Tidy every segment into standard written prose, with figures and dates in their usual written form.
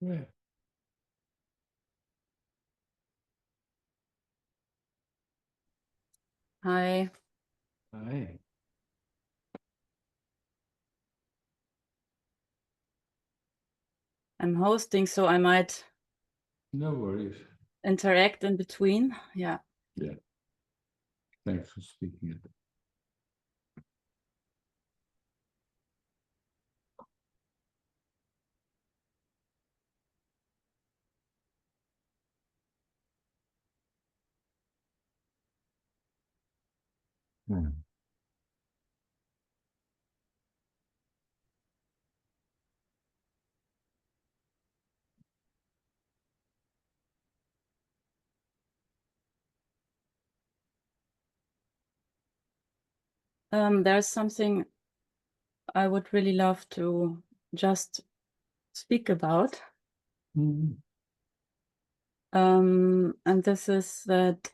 Yeah. Hi. Hi. I'm hosting, so I might No worries. interact in between. Yeah. Yeah. Thanks for speaking it. There's something I would really love to just speak about. And this is that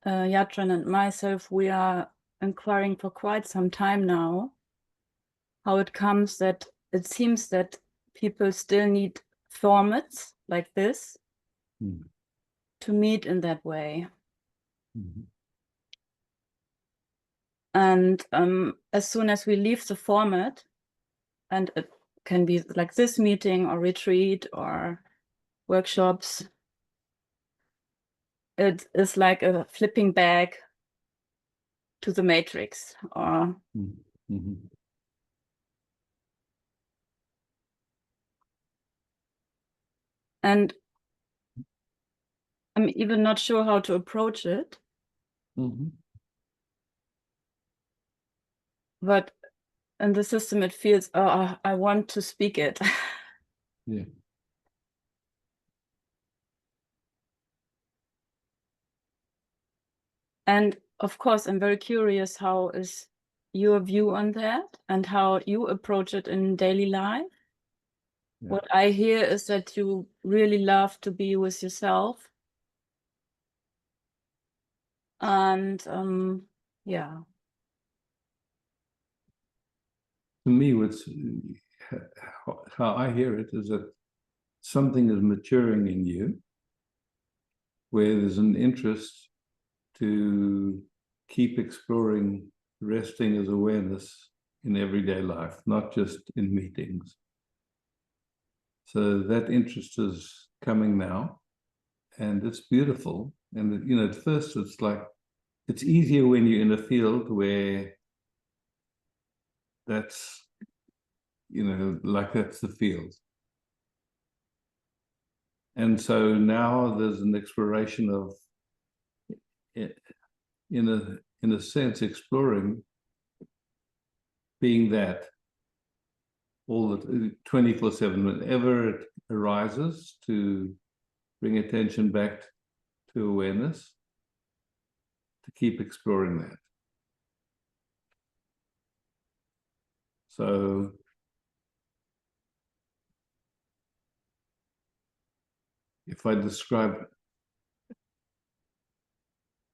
Yatran and myself, we are inquiring for quite some time now how it comes that it seems that people still need formats like this to meet in that way. And as soon as we leave the format, and it can be like this meeting or retreat or workshops, it is like a flipping back to the matrix. Or and I'm even not sure how to approach it. But in the system, it feels, oh, I want to speak it. Yeah. And of course, I'm very curious, how is your view on that and how you approach it in daily life? Yeah. What I hear is that you really love to be with yourself. And yeah. To me, how I hear it is that something is maturing in you, where there's an interest to keep exploring resting as awareness in everyday life, not just in meetings. So that interest is coming now, and it's beautiful. And at first it's like, it's easier when you're in a field where that's, like that's the field. And so now there's an exploration of, in a sense, exploring being that all the 24/7, whenever it arises, to bring attention back to awareness, to keep exploring that. So if I describe,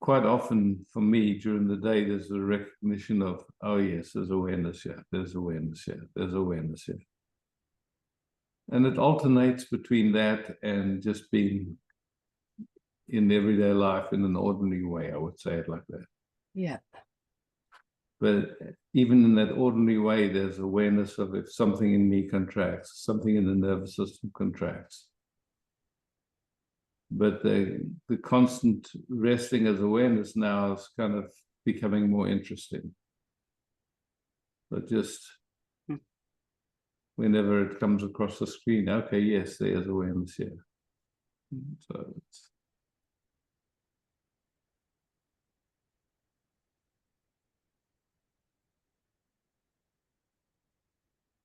quite often for me during the day, there's a recognition of, oh yes, there's awareness here, there's awareness here, there's awareness here. And it alternates between that and just being in everyday life in an ordinary way, I would say it like that. Yeah. But even in that ordinary way, there's awareness of if something in me contracts, something in the nervous system contracts. But the constant resting as awareness now is kind of becoming more interesting. But just whenever it comes across the screen, okay, yes, there's awareness here. So it's,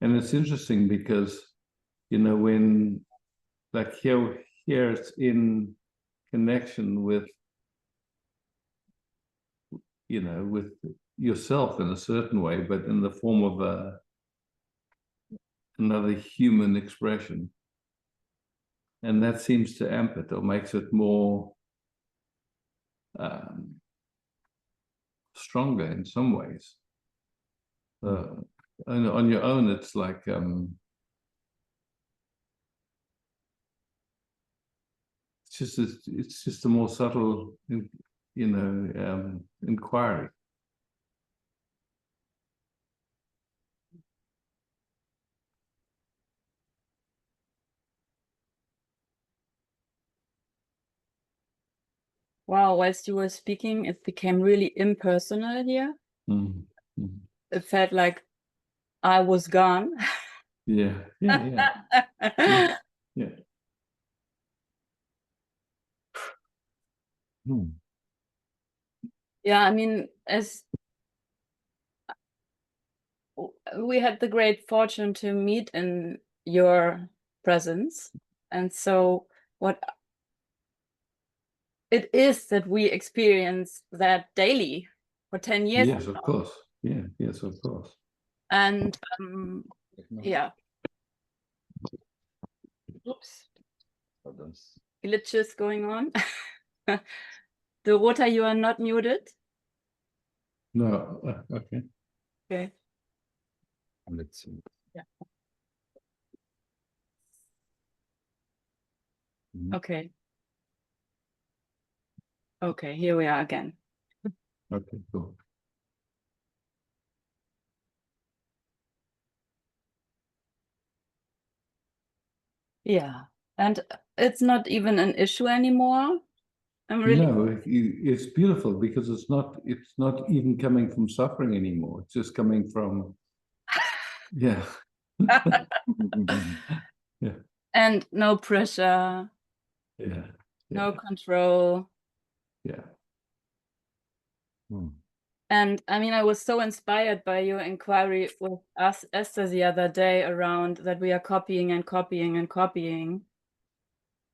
and it's interesting because, when, like here it's in connection with, with yourself in a certain way, but in the form of another human expression. And that seems to amp it, or makes it more stronger in some ways. On your own, it's like, it's just a more subtle, inquiry. Wow, whilst you were speaking, it became really impersonal here. Mm. It felt like I was gone. Yeah, yeah. Hmm. Yeah, I mean, as we had the great fortune to meet in your presence, and so what it is that we experience that daily for 10 years. Yes, of course. Yeah, yes, of course. And yeah. Oops. Glitches going on. Dorota, you are not muted. No, okay. Okay. Let's see. Yeah. Mhm. Okay. Okay, here we are again. Okay, cool. Yeah. And it's not even an issue anymore. I'm really No, it's beautiful because it's not even coming from suffering anymore. It's just coming from, yeah. Yeah, and no pressure, yeah, no control. yeah. Hmm. And I mean, I was so inspired by your inquiry with us, Esther, the other day around that we are copying and copying and copying.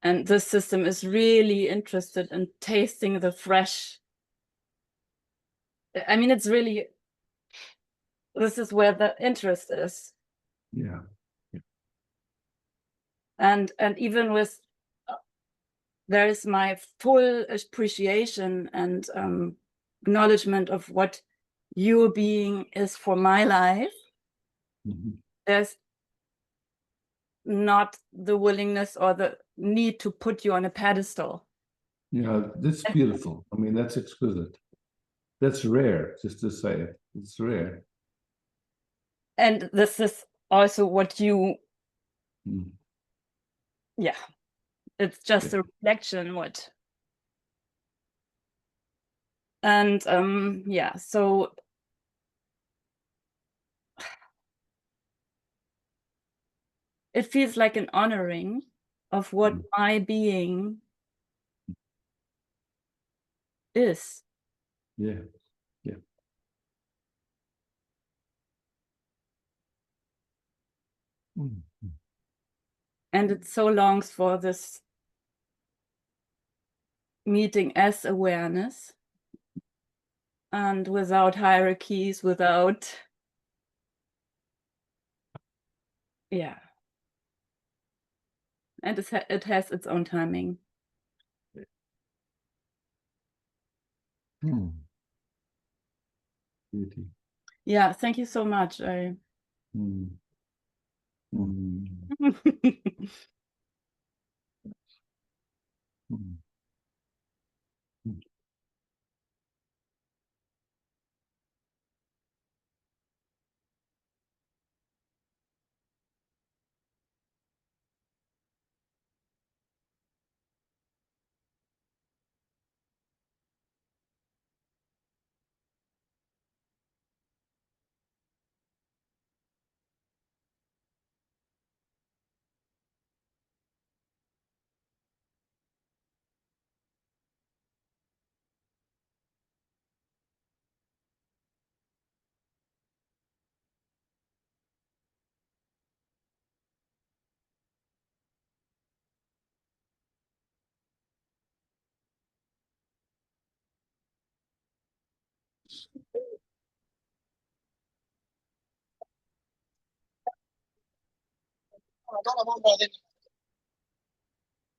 And this system is really interested in tasting the fresh. I mean, it's really, this is where the interest is. Yeah. And even with, there is my full appreciation and acknowledgement of what your being is for my life. Mhm. There's not the willingness or the need to put you on a pedestal. Yeah, that's beautiful. I mean, that's exquisite. That's rare, just to say it. It's rare. And this is also what you, Mm. yeah, it's just Yeah. a reflection what. And yeah, so it feels like an honoring of what my being is. Yeah. Yeah. Mm. And it so longs for this meeting as awareness and without hierarchies, without, yeah. And it has its own timing. Mm. Beauty. Yeah, thank you so much. Mm. Mm. Mm. Mm.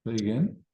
Say again?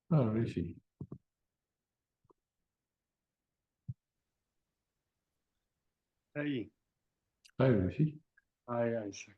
Oh, Rishi. Hey, Hi, Rishi. hi Isaac.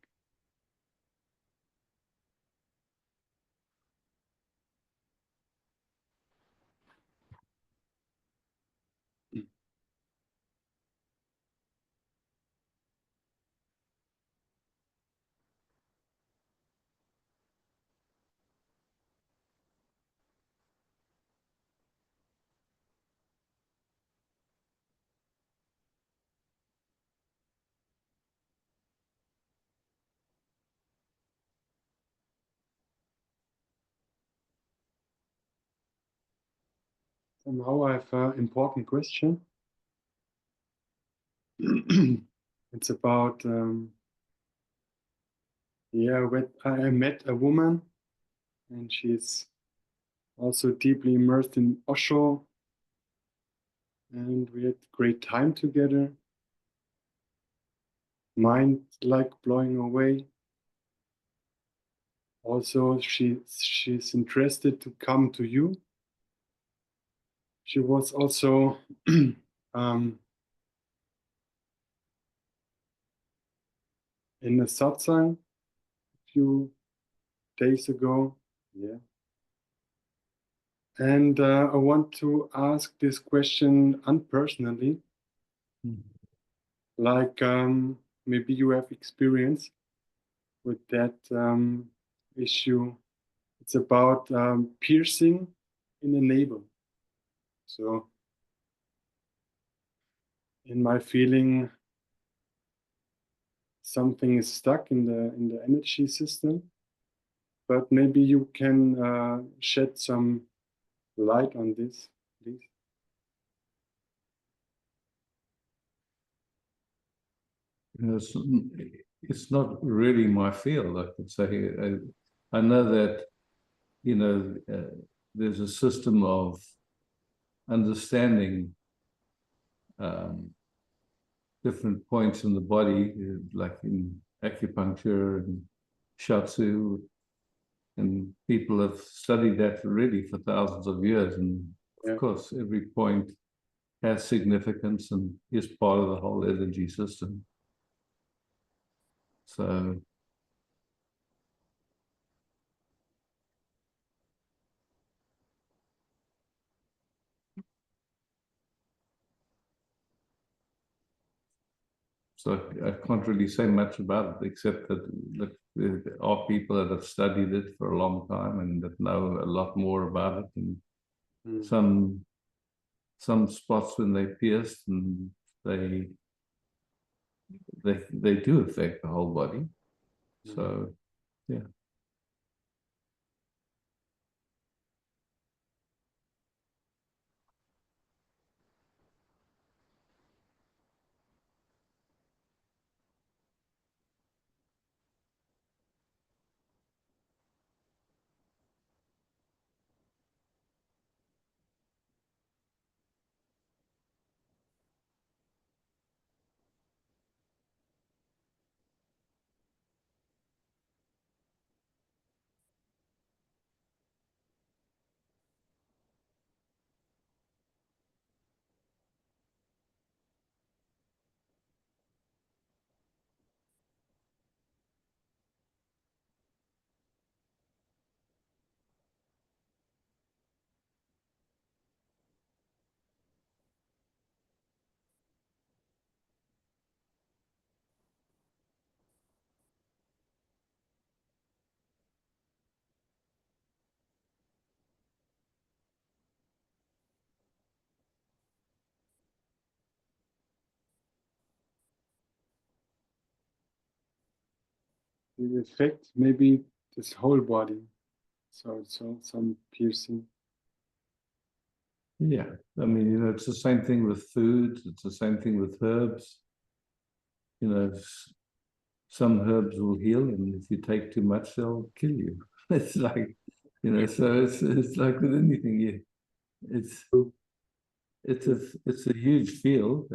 Somehow I have an important question. It's about, yeah, when I met a woman and she's also deeply immersed in Osho, and we had great time together. Mind like blowing away. Also, she's interested to come to you. She was also um, in a satsang a few days ago. Yeah. And I want to ask this question unpersonally, Hmm. like maybe you have experience with that issue. It's about piercing in the navel. So, in my feeling, something is stuck in the energy system. But maybe you can shed some light on this, please. You know, it's not really my field, I could say. I know that, there's a system of understanding different points in the body, like in acupuncture and shiatsu, and people have studied that really for thousands of years. And of Yeah. course, every point has significance and is part of the whole energy system. So, I can't really say much about it, except that there are people that have studied it for a long time and that know a lot more about it. And Mm. some spots when they pierced, and they do affect the whole body. Mm. So, yeah. the effect, maybe this whole body. So some piercing. Yeah, I mean, it's the same thing with food. It's the same thing with herbs. Some herbs will heal, and if you take too much, they'll kill you. It's like, so it's like with anything. It's a huge field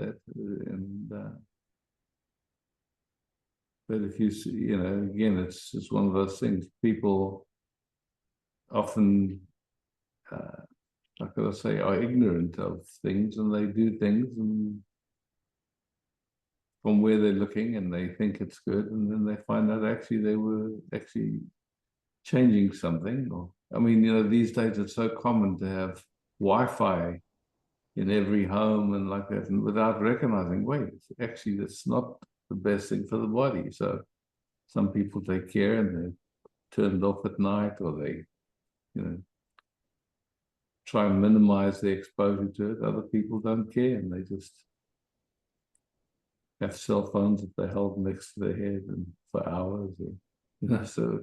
but if you see, again, it's just one of those things. People often, like I say, are ignorant of things, and they do things and from where they're looking, and they think it's good, and then they find out actually they were actually changing something. Or I mean, these days it's so common to have Wi-Fi in every home and like that, and without recognizing, wait, actually that's not the best thing for the body. So some people take care and they're turned off at night, or they, try and minimize the exposure to it. Other people don't care, and they just have cell phones that they hold next to their head and for hours. So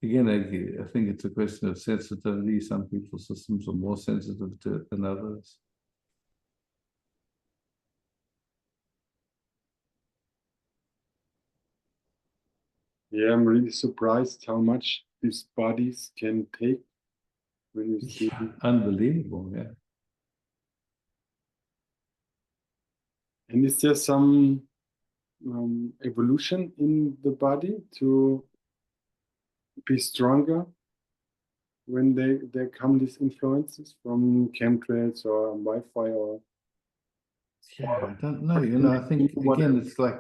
again, I think it's a question of sensitivity. Some people's systems are more sensitive to it than others. Yeah, I'm really surprised how much these bodies can take when you see. Unbelievable, yeah. And is there some evolution in the body to be stronger when there come these influences from chemtrails or Wi-Fi or? Yeah, I don't know. I think again, it's like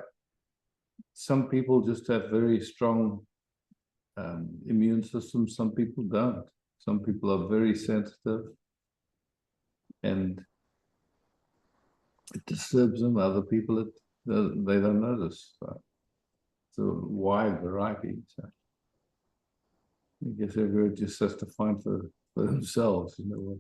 some people just have very strong immune systems. Some people don't. Some people are very sensitive, and it disturbs them. Other people, they don't notice. So it's a wide variety. So I guess everyone just has to find for themselves, what.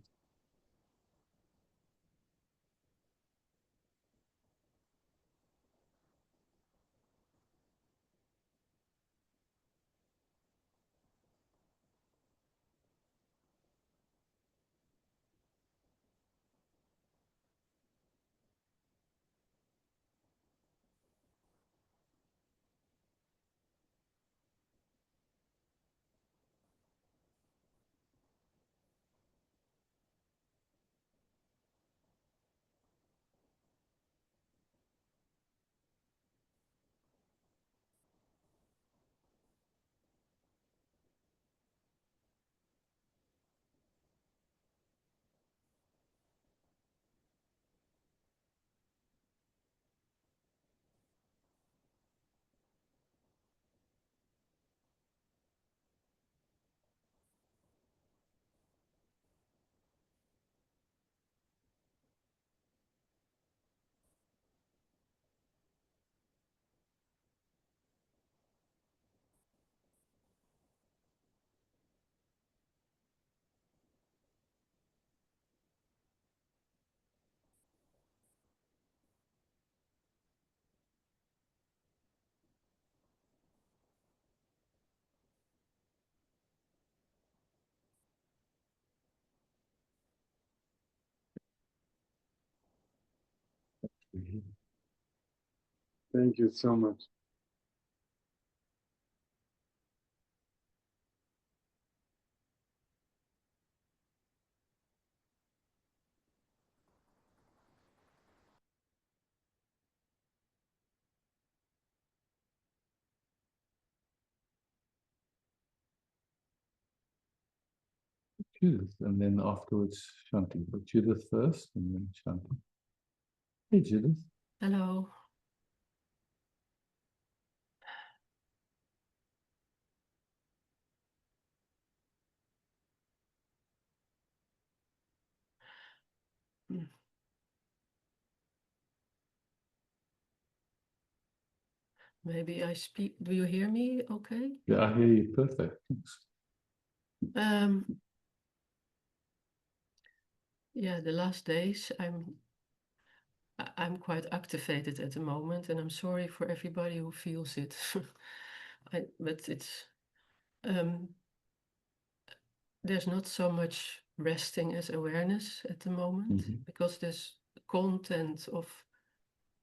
Thank you so much. Judith, and then afterwards Shanti. But Judith first, and then Shanti. Hey, Judith. Hello. Maybe I speak. Do you hear me okay? Yeah, I hear you perfect. Thanks. Yeah, the last days I'm quite activated at the moment, and I'm sorry for everybody who feels it. but it's there's not so much resting as awareness at the moment because there's content of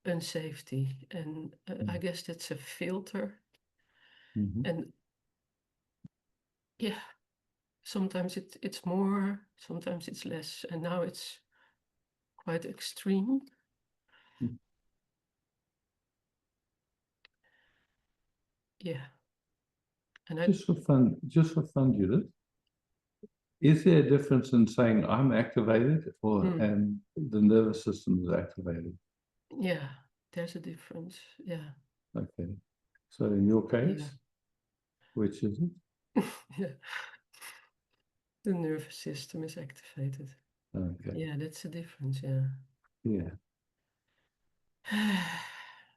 unsafety, and I guess that's a filter. And yeah, sometimes it's more, sometimes it's less, and now it's quite extreme. Yeah. And just for fun, Judith, is there a difference in saying I'm activated or and the nervous system is activated? Yeah, there's a difference. Yeah. Okay. So in your case, which is it? Yeah. The nervous system is activated. Okay. Yeah, that's the difference. Yeah. Yeah.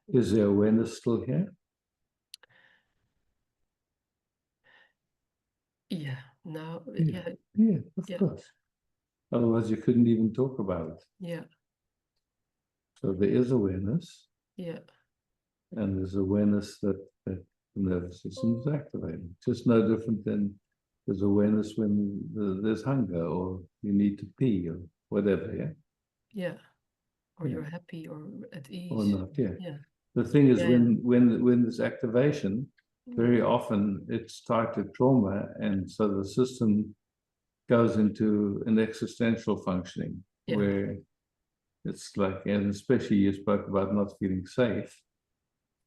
Is the awareness still here? Yeah. Now, Yeah, of course. Otherwise, you couldn't even talk about it. Yeah. So there is awareness. Yeah. And there's awareness that the nervous system is activated. Just no different than there's awareness when there's hunger or you need to pee or whatever, yeah? Yeah. Or you're happy or at ease. Or not, yeah. Yeah. The thing is, Yeah, when there's activation, very often it's tied to trauma, and so the system goes into an existential functioning where it's like, and especially you spoke about not feeling safe,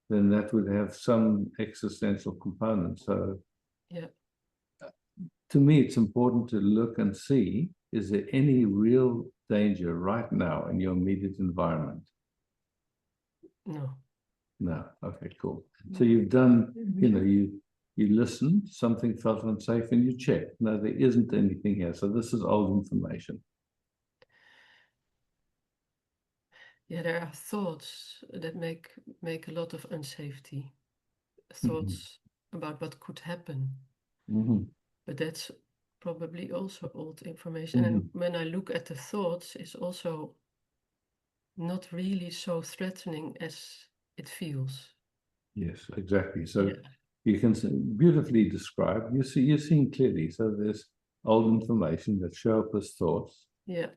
then that would have some existential component. So to me, it's important to look and see, is there any real danger right now in your immediate environment? No. No. Okay, cool. So you've done, you listened, something felt unsafe, and you checked. No, there isn't anything here. So this is old information. Yeah, there are thoughts that make a lot of unsafety. Thoughts about what could happen. But that's probably also old information. And when I look at the thoughts, it's also not really so threatening as it feels. Yes, exactly. So you can beautifully describe, you're seeing clearly. So there's old information that show up as thoughts. Yeah.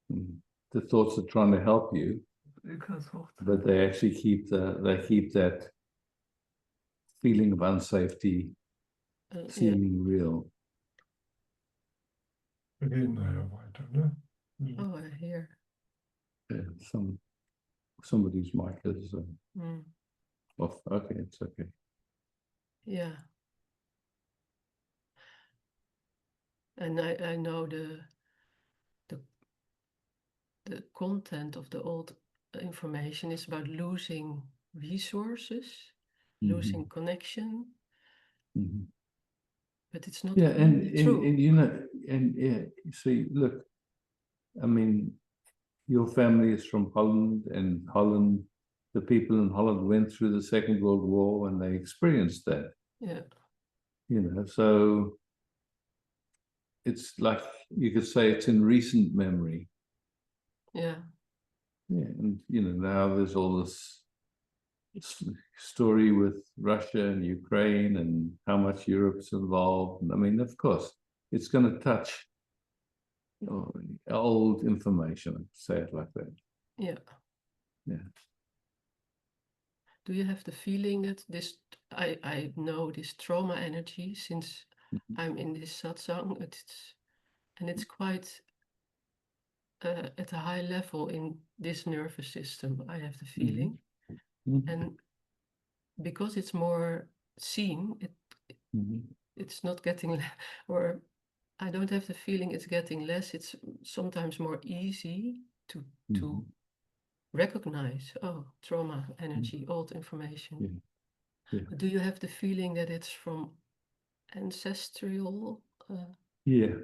The thoughts are trying to help you, but they actually keep that feeling of unsafety seeming real. Oh, I hear. Somebody's mic is off. Okay, it's okay. Yeah. And I know the content of the old information is about losing resources, losing connection, but it's not really true. And see, look, I mean, your family is from Holland, and Holland, the people in Holland went through the Second World War and they experienced that. Yeah. So it's like you could say it's in recent memory. Yeah. Yeah, and now there's all this story with Russia and Ukraine and how much Europe's involved. I mean, of course, it's going to touch old information, say it like that. Yeah. Yeah. Do you have the feeling that this, I know this trauma energy since I'm in this satsang, it's quite at a high level in this nervous system, I have the feeling. And because it's more seen, it's not getting, or I don't have the feeling it's getting less. It's sometimes more easy to recognize, oh, trauma energy, old information. But do you have the feeling that it's from ancestral? Yeah.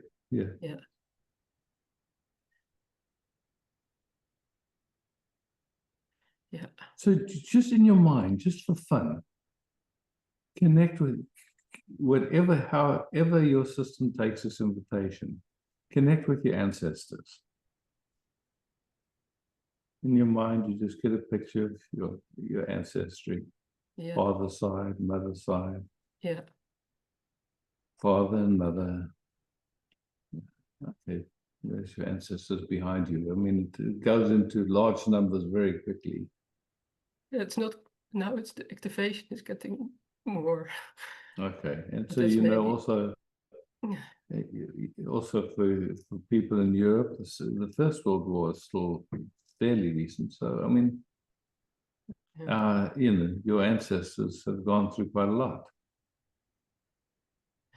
So just in your mind, just for fun, connect with however your system takes this invitation, connect with your ancestors. In your mind, you just get a picture of your ancestry, father's side, mother's side, Yeah. father and mother. Okay, there's your ancestors behind you. I mean, it goes into large numbers very quickly. It's not now. It's the activation is getting more. Okay, and But so that's you know maybe- also, also for people in Europe, the First World War is still fairly recent. So I mean, you know, your ancestors have gone through quite a lot.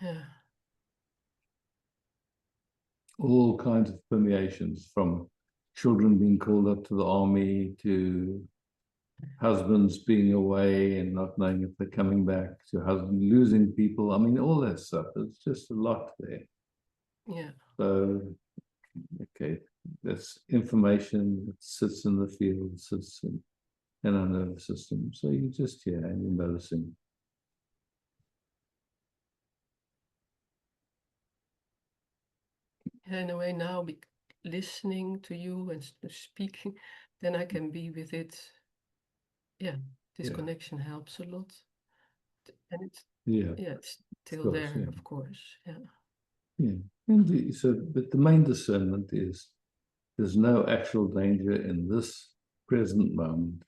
Yeah. All kinds of permeations, from children being called up to the army, to husbands being away and not knowing if they're coming back, to husband losing people. I mean, all that stuff. There's just a lot there. Yeah. So, okay, that's information that sits in the field, sits in our nervous system. So you just hear and you're noticing. In a way now, listening to you and speaking, then I can be with it. Yeah, this Yeah. connection helps a lot. And it's Yeah, it's still course, there, yeah. of course. Yeah. yeah. And so, but the main discernment is there's no actual danger in this present moment.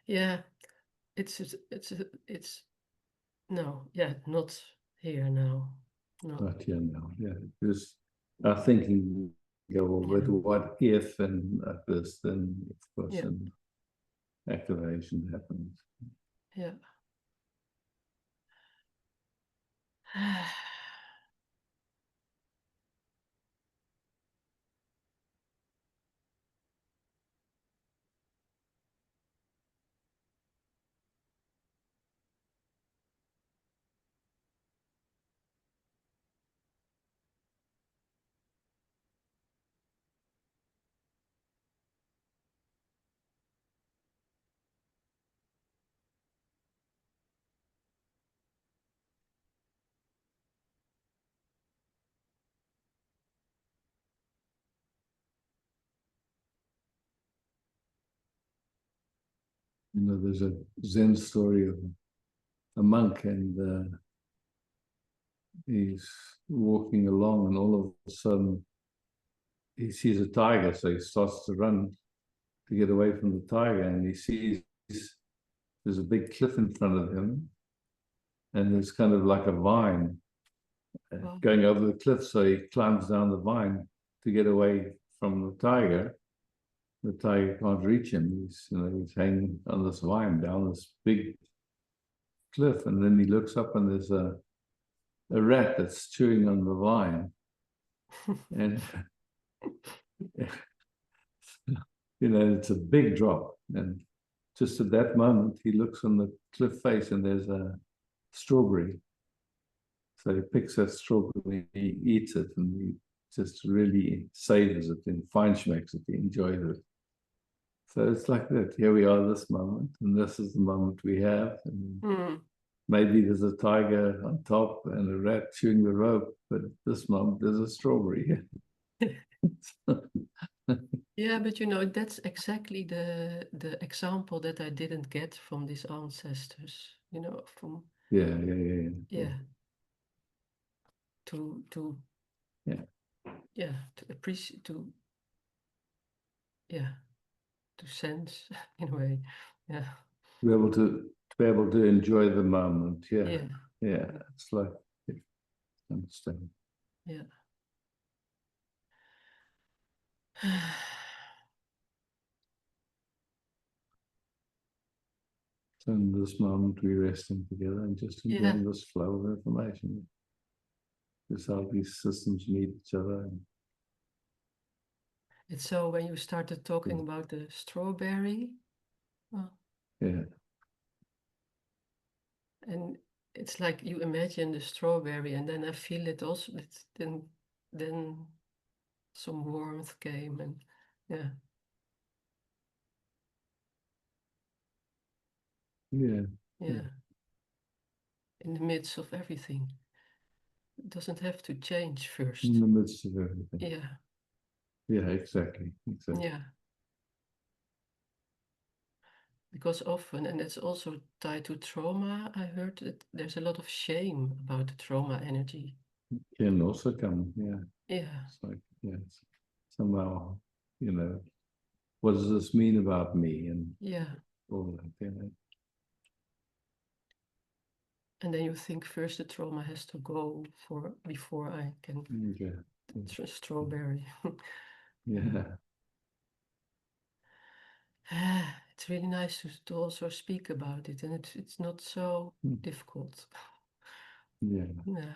Yeah, it's no, yeah, not here now. No. Not here now. Yeah, because our thinking go, well, but Yeah. what if and this, then of course, Yeah. and activation happens. Yeah. You know, there's a Zen story of a monk, and he's walking along, and all of a sudden he sees a tiger, so he starts to run to get away from the tiger, and he sees there's a big cliff in front of him, and there's kind of like a vine Wow. going over the cliff, so he climbs down the vine to get away from the tiger. The tiger can't reach him. He's hanging on this vine down this big cliff, and then he looks up and there's a rat that's chewing on the vine, and you know, it's a big drop. And just at that moment, he looks on the cliff face, and there's a strawberry. So he picks that strawberry, he eats it, and he just really savors it and feinschmecks it, he enjoys it. So it's like that. Here we are this moment, and this is the moment we have. And maybe there's a tiger on top and a rat chewing the rope, but this moment there's a strawberry. Yeah, but you know, that's exactly the example that I didn't get from these ancestors, you know, from Yeah. yeah. To appreciate, to sense in a way. Yeah. To be able to enjoy the moment. Yeah. Yeah. It's like, understand. Yeah. So in this moment, we're resting together and just enjoying this flow of information. Just how these systems meet each other. It's so when you started talking about the strawberry, Yeah. and it's like you imagine the strawberry, and then I feel it also. Then some warmth came, and yeah. In the midst of everything. It doesn't have to change first. In the midst of everything. Yeah. Yeah, exactly. Yeah. because often, and it's also tied to trauma, I heard that there's a lot of shame about the trauma energy. Can also come, yeah. Yeah, It's like, yes, somehow, you know, what does this mean about me? And yeah. all that, you know. And then you think first the trauma has to go before I can Yeah, strawberry. yeah. It's really nice to also speak about it, and it's not so difficult. Yeah. Yeah.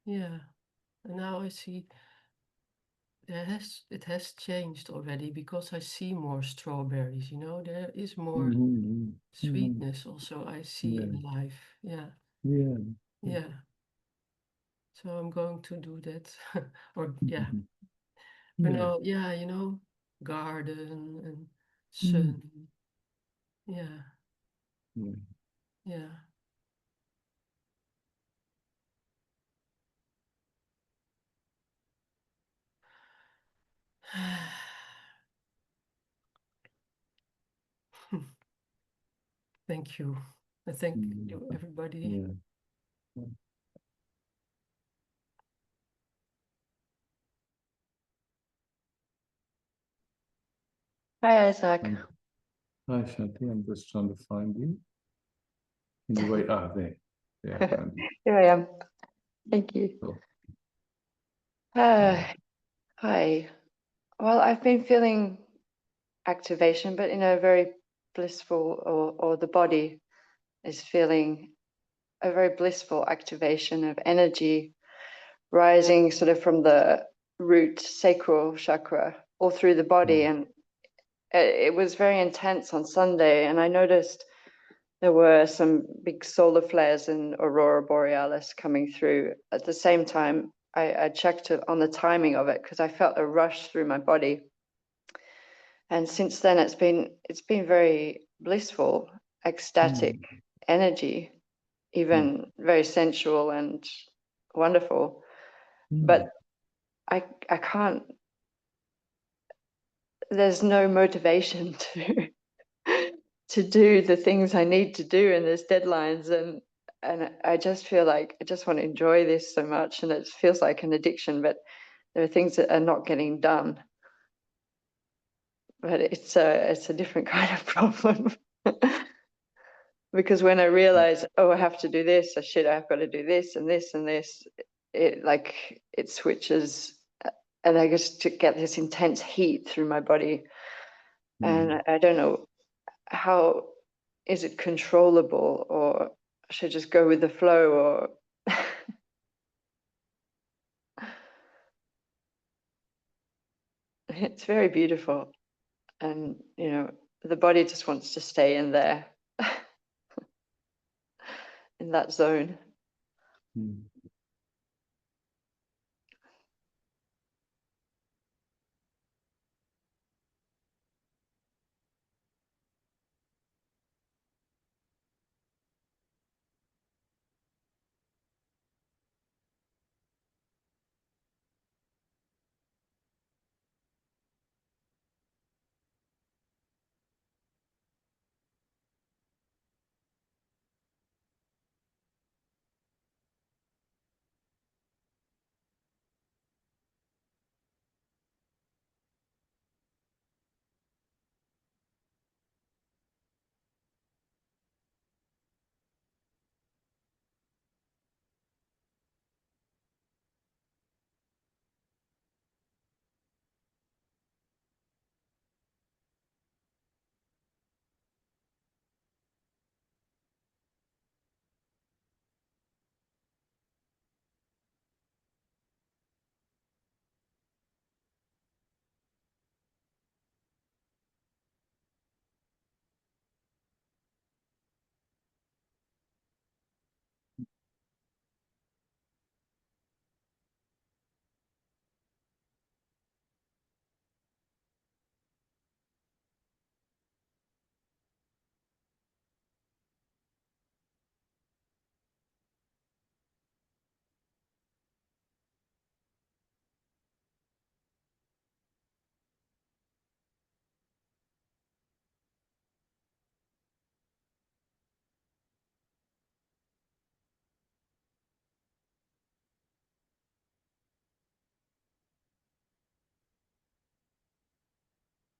Yeah, and now I see it has changed already because I see more strawberries, you know, there is more sweetness also I see in life. Yeah, Yeah. yeah. So I'm going to do that. Or yeah. But no, yeah, you know, garden and sun. Yeah, Yeah. yeah. Thank you. And thank you, everybody. Yeah. Hi, Isaac. Hi, Shanti. I'm just trying to find you. Can you wait? Ah, there. Yeah, I found you. Here I am. Thank you. Cool. Hi. Well, I've been feeling activation, but in a very blissful, or the body is feeling a very blissful activation of energy rising sort of from the root sacral chakra all through the body. And it was very intense on Sunday. And I noticed there were some big solar flares and aurora borealis coming through. At the same time, I checked on the timing of it because I felt a rush through my body. And since then, it's been very blissful, ecstatic energy, even very sensual and wonderful. But I can't. There's no motivation to do the things I need to do, and there's deadlines, and I just feel like I just want to enjoy this so much, and it feels like an addiction, but there are things that are not getting done. But it's a different kind of problem. Because when I realize, oh, I have to do this, I've got to do this and this and this, it switches, and I just get this intense heat through my body. And I don't know, how is it controllable, or should I just go with the flow, or it's very beautiful. And you know, the body just wants to stay in there, in that zone.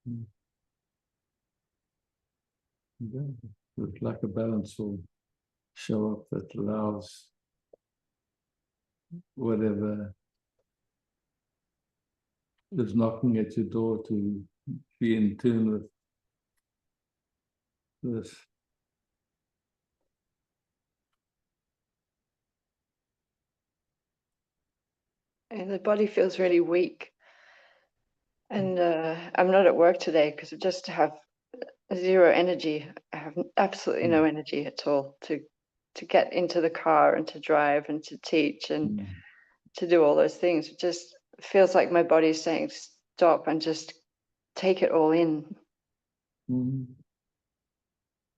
Yeah. It's like a balance will show up that allows whatever is knocking at your door to be in tune with this. And the body feels really weak. And I'm not at work today because I just have zero energy. I have absolutely no energy at all to get into the car and to drive and to teach and to do all those things. It just feels like my body is saying stop and just take it all in.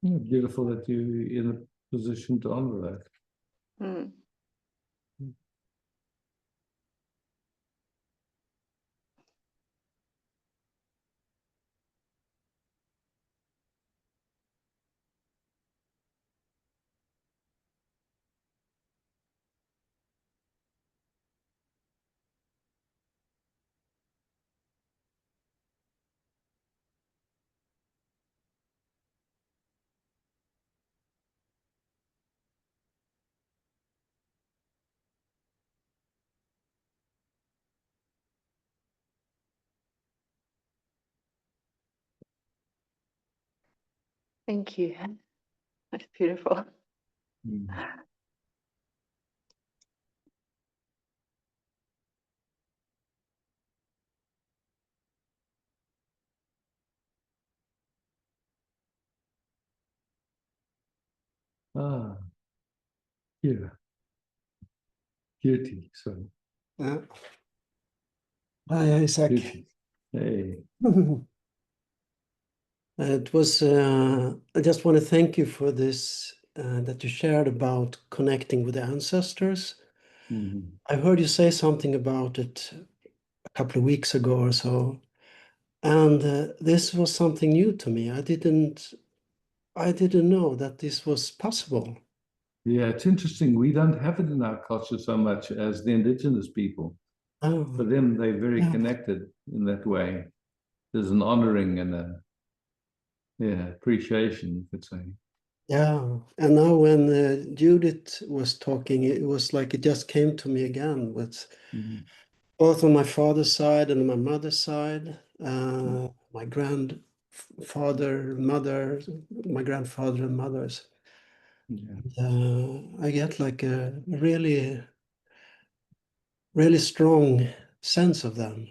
Yeah, beautiful that you're in a position to honor that. Mm. Thank you. That's beautiful. Ah, yeah. Beauty, sorry. Hi, Isaac. Beauty. Hey. It was, I just want to thank you for this, that you shared about connecting with the ancestors. I heard you say something about it a couple of weeks ago or so, and this was something new to me. I didn't know that this was possible. Yeah, it's interesting. We don't have it in our culture so much as the indigenous people. Oh, For them, they're very yeah. connected in that way. There's an honoring and a appreciation, you could say. Yeah, and now when Judith was talking, it was like it just came to me again with both on my father's side and my mother's side, my grandfather, mother, my grandfather and mothers. I get like a really, really strong sense of them.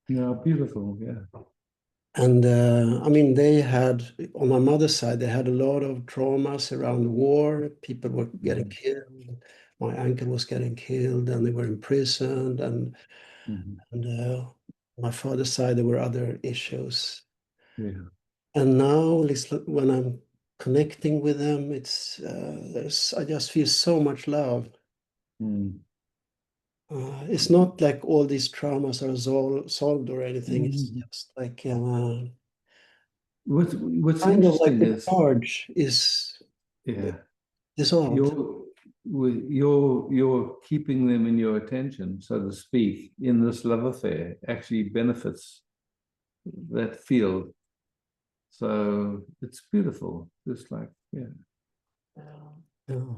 Yeah, beautiful. Yeah. And I mean, they had, on my mother's side, they had a lot of traumas around the war. People were getting killed. My uncle was getting killed, and they were imprisoned. And my father's side, there were other issues. Yeah. And now, when I'm connecting with them, it's I just feel so much love. It's not like all these traumas are solved or anything. It's just like What's kind of like interesting the is charge is dissolved. you're keeping them in your attention, so to speak, in this love affair actually benefits that field. So it's beautiful. Just like, yeah. Yeah.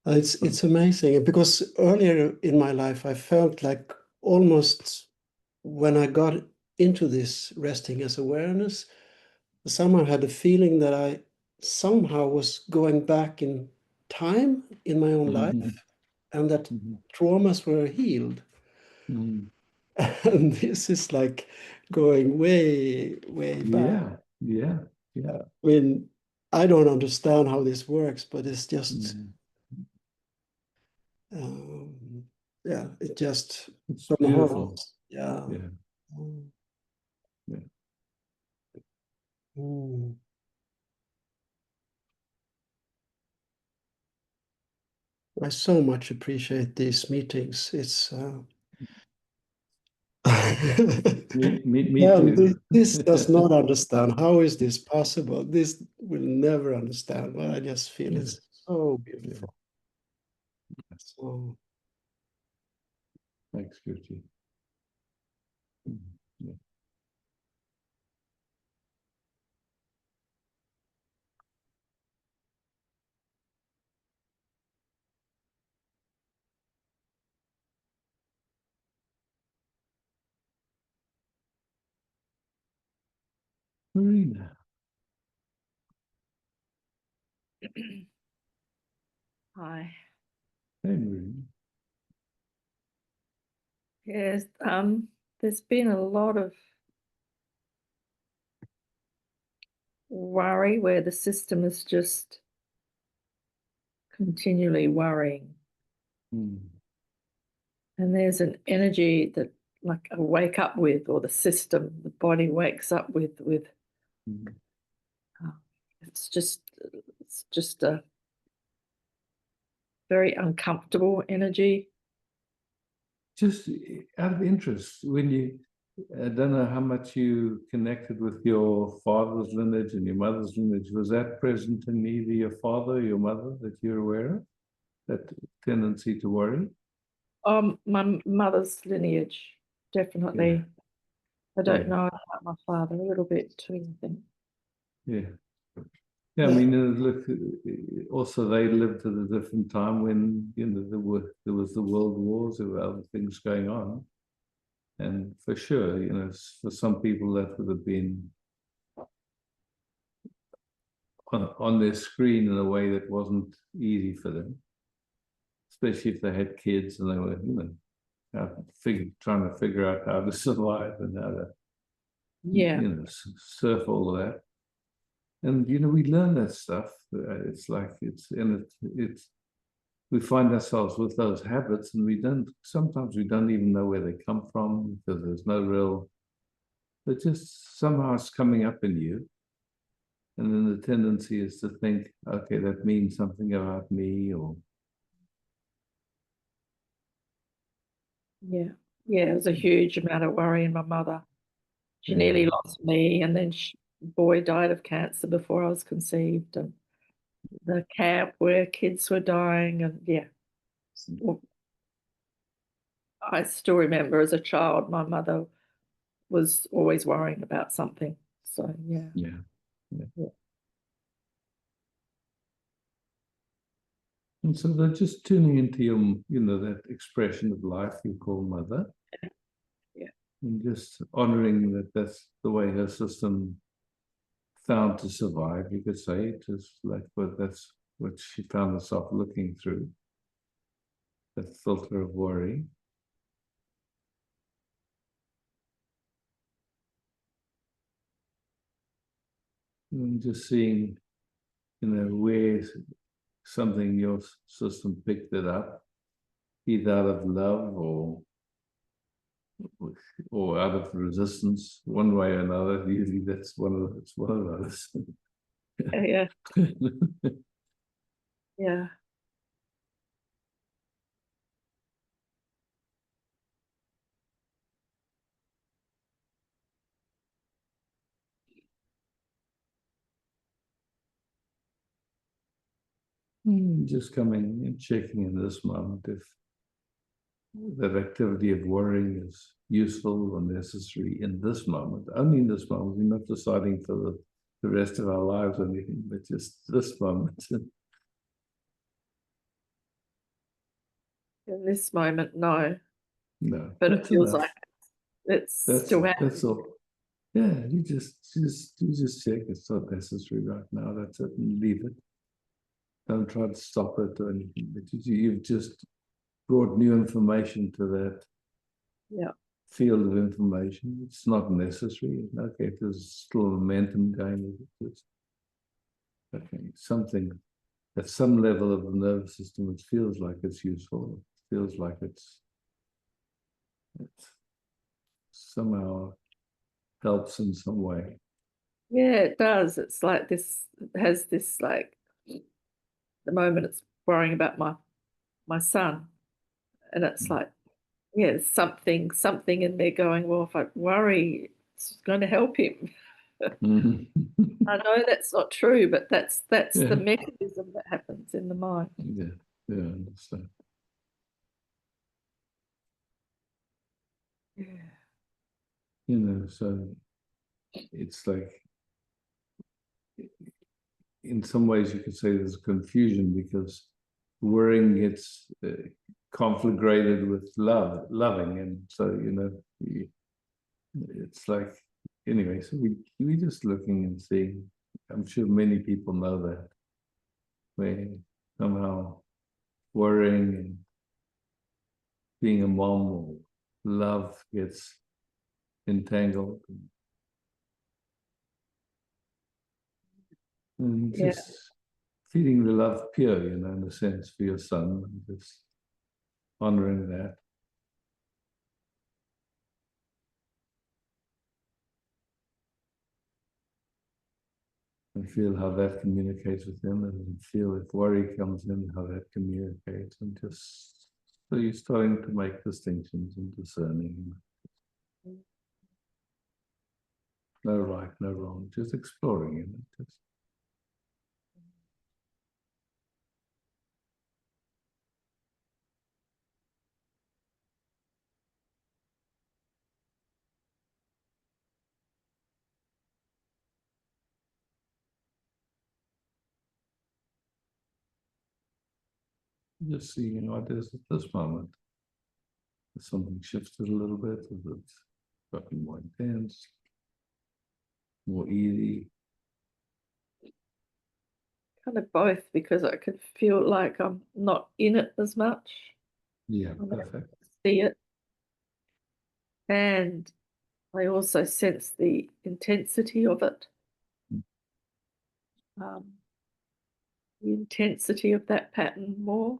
It's amazing because earlier in my life I felt like almost when I got into this resting as awareness, somehow had a feeling that I somehow was going back in time in my own life and that traumas were healed. And this is like going way, way back. Yeah. I mean, I don't understand how this works, but it's just yeah, it just It's from the beautiful. heart. Yeah. Yeah. Yeah. Mm. I so much appreciate these meetings. It's Me yeah, too. this does not understand. How is this possible? This will never understand. But I just feel it's so beautiful. So Thanks, Gucci. Yeah. Marina. Hi. Hey, Marina. Yes, there's been a lot of worry where the system is just continually worrying. Hmm. And there's an energy that like I wake up with, or the system, the body wakes up with Hmm. it's just a very uncomfortable energy. Just out of interest, when you, I don't know how much you connected with your father's lineage and your mother's lineage, was that present in either your father or your mother that you're aware of? That tendency to worry? My mother's lineage, definitely. I don't Yeah. know about my father, a little bit too, I think. Yeah. Yeah, I mean, look, also they lived at a different time when, you know, there was the world wars, there were other things going on. And for sure, you know, for some people that would have been on their screen in a way that wasn't easy for them, especially if they had kids and they were, you know, trying to figure out how to survive and how to, Yeah. you know, surf all of that. And, you know, we learn that stuff. It's like, we find ourselves with those habits and sometimes we don't even know where they come from because there's no real, but just somehow it's coming up in you. And then the tendency is to think, okay, that means something about me, or Yeah, it was a huge amount of worry in my mother. She nearly lost me, and then boy died of cancer before I was conceived, and the camp where kids were dying, and yeah. Well, I still remember as a child, my mother was always worrying about something. So yeah. yeah. And so they're just tuning into your, you know, that expression of life you call mother. Yeah. And just honoring that that's the way her system found to survive, you could say. It is like, but that's what she found herself looking through, that filter of worry. And just seeing, you know, where something your system picked it up, either out of love or out of resistance, one way or another. Usually that's it's one of those. Yeah. Yeah. Just coming and checking in this moment if that activity of worrying is useful or necessary in this moment, only in this moment. We're not deciding for the rest of our lives or anything, but just this moment. In this moment, no. No, But it feels like it's still happening. That's all. Yeah, you just check it's not necessary right now. That's it, and leave it. Don't try to stop it or anything. But you've just brought new information to that field of information. It's not necessary. Okay, there's still momentum going with it. Okay, something at some level of the nervous system, it feels like it's useful. It feels like it's somehow helps in some way. Yeah, it does. It's like this, it has this like, the moment it's worrying about my son, and it's like, yeah, something in there going, well, if I worry, it's going to help him. I know that's not true, but that's the mechanism that happens in the mind. Yeah, I understand. Yeah. You know, so it's like, in some ways you could say there's confusion because worrying gets conflagrated with loving, and so, you know, it's like anyway, so we just looking and seeing. I'm sure many people know that. Where somehow worrying and being a mom or love gets entangled. And Yeah. just feeling the love pure, you know, in a sense, for your son, and just honoring that. And feel how that communicates with him, and feel if worry comes in, how that communicates, and just so you're starting to make distinctions and discerning. No right, no wrong, just exploring it. Just seeing what is at this moment. If something shifted a little bit, if it's gotten more intense, more easy. Kind of both, because I could feel like I'm not in it as much. Yeah, I perfect. see it. And I also sense the intensity of it. The intensity of that pattern more,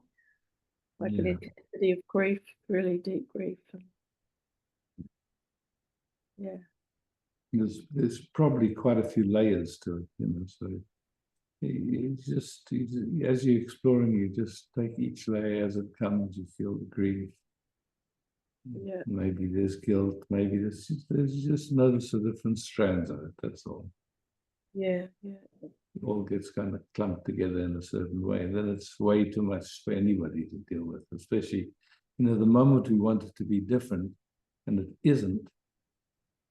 like an Yeah. intensity of grief, really deep grief. And yeah. There's probably quite a few layers to it, you know, so as you're exploring, you just take each layer as it comes. You feel the grief. Yeah. Maybe there's guilt. Maybe there's just notice the different strands of it. That's all. Yeah. Yeah. It all gets kind of clumped together in a certain way, and then it's way too much for anybody to deal with. Especially, you know, the moment we want it to be different, and it isn't,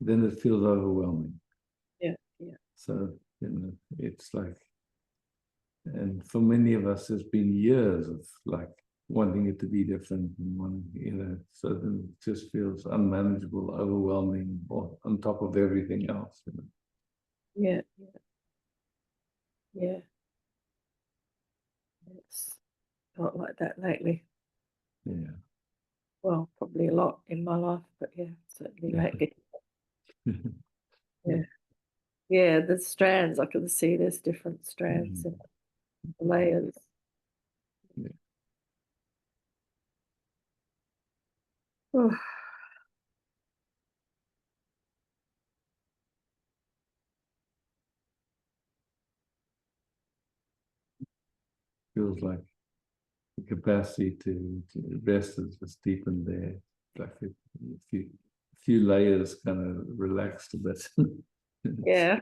then it feels overwhelming. Yeah. Yeah. So, you know, it's like, and for many of us, there's been years of like wanting it to be different and wanting, you know, so then it just feels unmanageable, overwhelming, or on top of everything else, you know. Yeah. Yeah. It's felt like that lately. Yeah. Well, probably a lot in my life, but yeah, certainly lately. Yeah. Yeah, the strands, I can see there's different strands and layers. Yeah. Oh, Feels like the capacity to rest is just deepened there. Like a few layers kind of relaxed a bit. yeah.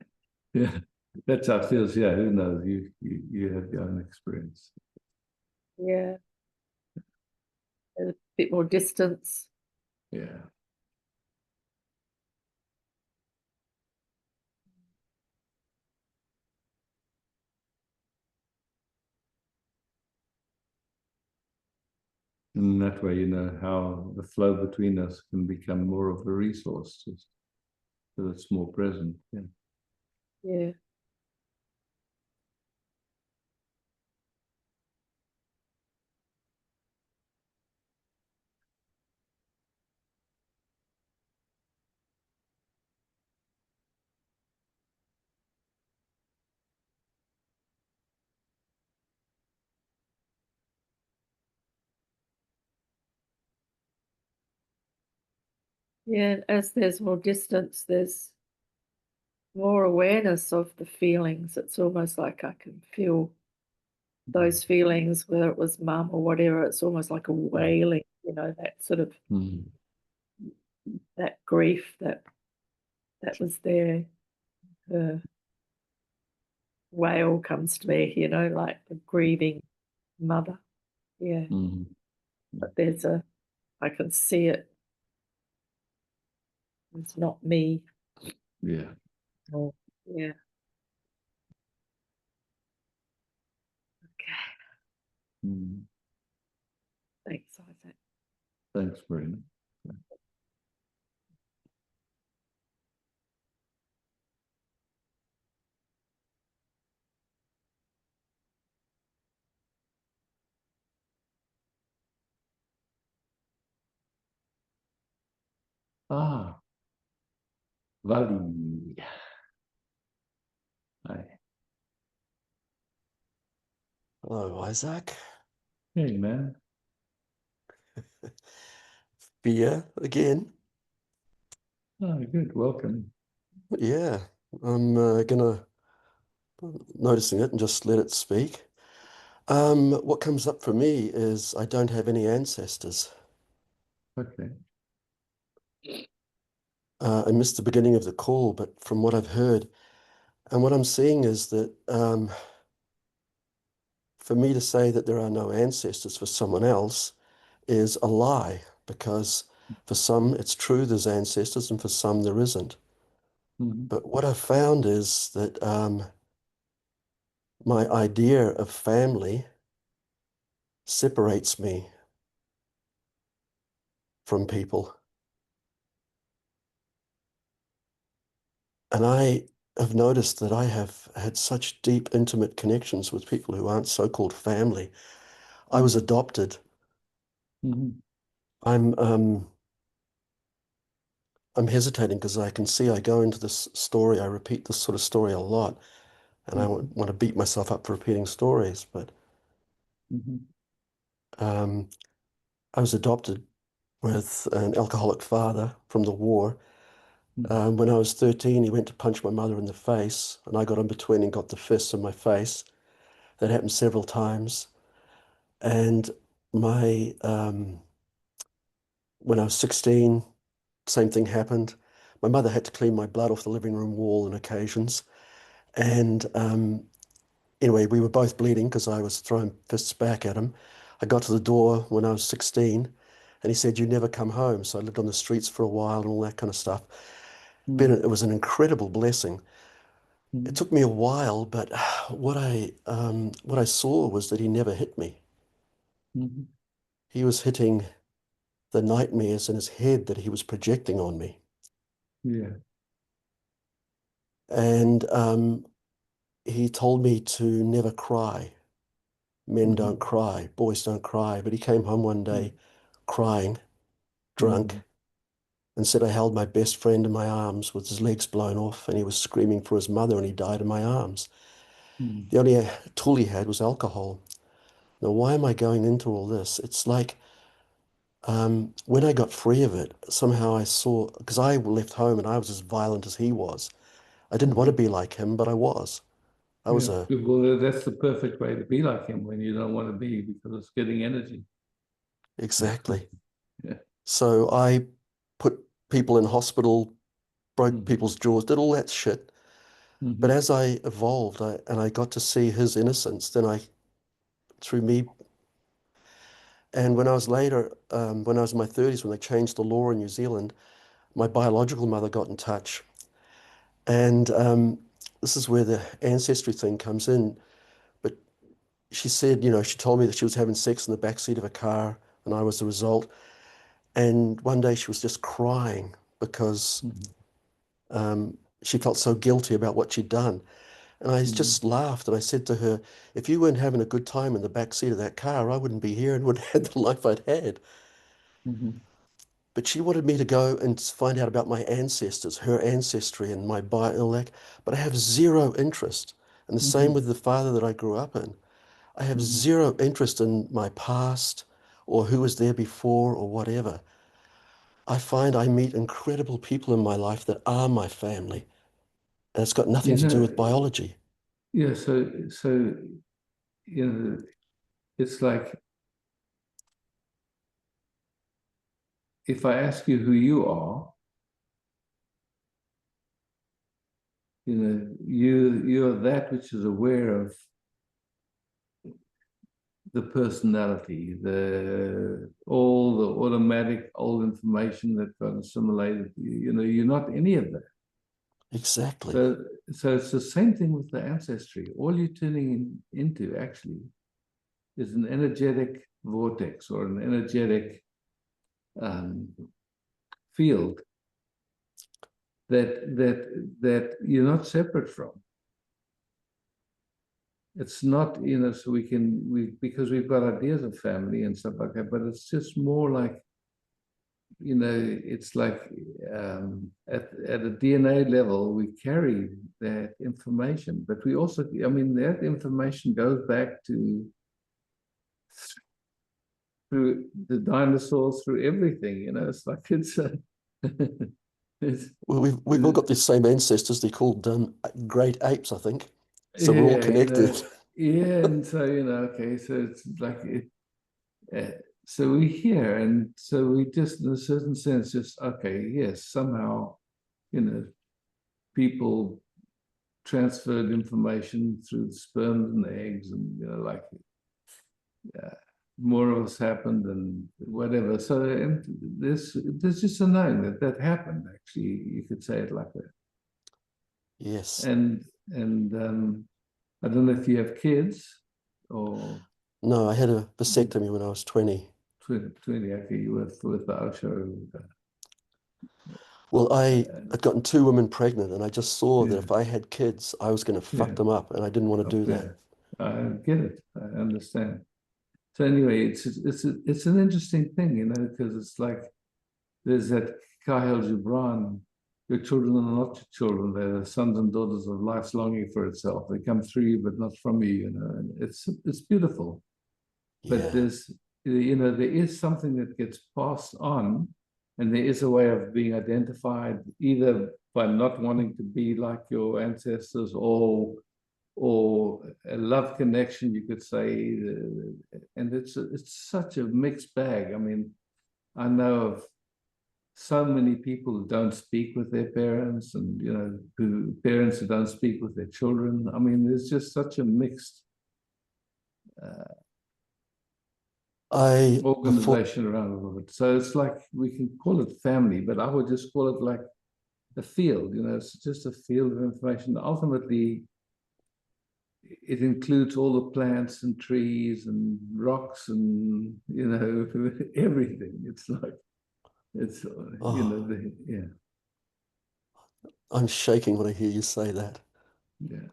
Yeah, that's how it feels. Yeah, who knows? You have your own experience. Yeah. There's a bit more distance. Yeah. And that way, you know, how the flow between us can become more of a resource, just so it's more present. Yeah. Yeah. Yeah, and as there's more distance, there's more awareness of the feelings. It's almost like I can feel those feelings, whether it was mum or whatever. It's almost like a wailing, you know, that sort of that grief that was there. The wail comes to me, you know, like the grieving mother. Yeah. But I can see it. It's not me. Yeah. Oh, yeah. Okay. Thanks, Isaac. Thanks, Marina. Ah, Vali. Hi. Hello, Isaac. Hey, man. Beer again. Oh, good. Welcome. Yeah, I'm gonna noticing it and just let it speak. What comes up for me is I don't have any ancestors. Okay. I missed the beginning of the call, but from what I've heard, and what I'm seeing is that for me to say that there are no ancestors for someone else is a lie, because for some it's true there's ancestors and for some there isn't. Mhm. But what I've found is that my idea of family separates me from people. And I have noticed that I have had such deep, intimate connections with people who aren't so-called family. I was adopted. Mhm. I'm hesitating because I can see I go into this story, I repeat this sort of story a lot, and I Mhm. want to beat myself up for repeating stories, but Mhm. um, I was adopted with an alcoholic father from the war. Mhm. When I was 13, he went to punch my mother in the face, and I got in between and got the fists in my face. That happened several times. And my when I was 16, same thing happened. My mother had to clean my blood off the living room wall on occasions. And anyway, we were both bleeding because I was throwing fists back at him. I got to the door when I was 16, and he said, "You never come home." So I lived on the streets for a while and all that kind of stuff. But Mhm. it was an incredible blessing. It Mhm. took me a while, but what I saw was that he never hit me. Mhm. He was hitting the nightmares in his head that he was projecting on me. Yeah. And he told me to never cry. Men don't Mhm. cry, boys don't cry. But he came home one day crying, drunk, Mhm. and said I held my best friend in my arms with his legs blown off, and he was screaming for his mother, and he died in my arms. Mhm. The only tool he had was alcohol. Now, why am I going into all this? It's like when I got free of it, somehow I saw, because I left home and I was as violent as he was. I didn't want to Mhm. be like him, but I was. I was Yeah. a, Good. Well, that's the perfect way to be like him when you don't want to be because it's getting energy. exactly. Yeah. So I put people in hospital, broke Mhm. people's jaws, did all that shit. But Mhm. as I evolved, and I got to see his innocence, then through me, and when I was later, when I was in my 30s, when they changed the law in New Zealand, my biological mother got in touch. And this is where the ancestry thing comes in. But she said, she told me that she was having sex in the backseat of a car, and I was the result. And one day she was just crying because Mhm. she felt so guilty about what she'd done. And I Mhm. just laughed and I said to her, if you weren't having a good time in the back seat of that car, I wouldn't be here and wouldn't have had the life I'd had. Mhm. But she wanted me to go and find out about my ancestors, her ancestry and my bio. But I have zero interest. And the same Mhm. with the father that I grew up in. I have Mhm. zero interest in my past or who was there before or whatever. I find I meet incredible people in my life that are my family. And it's got nothing You to do know, with biology. yeah, so it's like if I ask you who you are, you're that which is aware of the personality, all the automatic old information that got assimilated. You're not any of that. Exactly. So it's the same thing with the ancestry. All you're turning into actually is an energetic vortex or an energetic field that you're not separate from. It's not, so because we've got ideas of family and stuff like that, but it's just more like you know, it's like at a DNA level, we carry that information, but we also, I mean, that information goes back to through the dinosaurs, through everything, you know, it's like it's Well, we've all got the same ancestors. They're called great apes, I think. So we're all yeah, you connected. know, yeah, and so, you know, okay, so it's like so we hear, and so we just, in a certain sense, just okay, yes, somehow, you know, people transferred information through the sperm and the eggs, and you know, like more of us happened, and whatever. So and there's just a knowing that that happened. Actually, you could say it like that. Yes. And I don't know if you have kids or No, I had a vasectomy when I was 20. 20, okay, you were with the Osho. Well, I had gotten 2 women pregnant, and I just saw that Yeah. if I had kids, I was going to fuck Yeah. them up, and I didn't want to do that. I get it. I understand. So anyway, it's an interesting thing, you know, because it's like there's that Kahil Gibran, your children are not your children, they're the sons and daughters of life's longing for itself. They come through you, but not from you, you know, and it's beautiful. But Yeah. there's, you know, there is something that gets passed on, and there is a way of being identified either by not wanting to be like your ancestors, or a love connection, you could say, and it's such a mixed bag. I mean, I know of so many people who don't speak with their parents, and you know, parents who don't speak with their children. I mean, there's just such a mixed organization around all of it. So it's like we can call it family, but I would just call it like a field. You know, it's just a field of information. Ultimately, it includes all the plants and trees and rocks and, you know, everything. It's like, it's, you know, yeah. I'm shaking when I hear you say that. Yeah.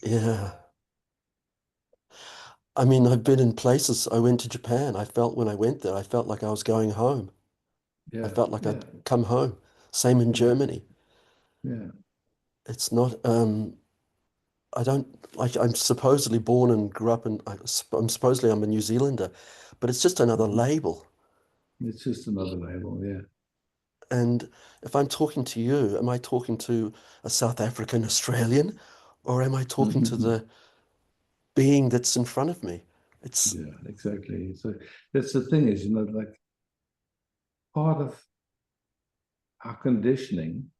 Yeah. I mean, I've been in places. I went to Japan. I felt when I went there, I felt like I was going home. Yeah. I felt like I'd come home. Same in Germany. Yeah. It's not, I don't, like, I'm supposedly born and grew up in, I'm supposedly I'm a New Zealander, but it's just another label. It's just another label, yeah. And if I'm talking to you, am I talking to a South African Australian, or am I talking to the being that's in front of me? It's yeah, exactly. So that's the thing, is, you know, like part of our conditioning,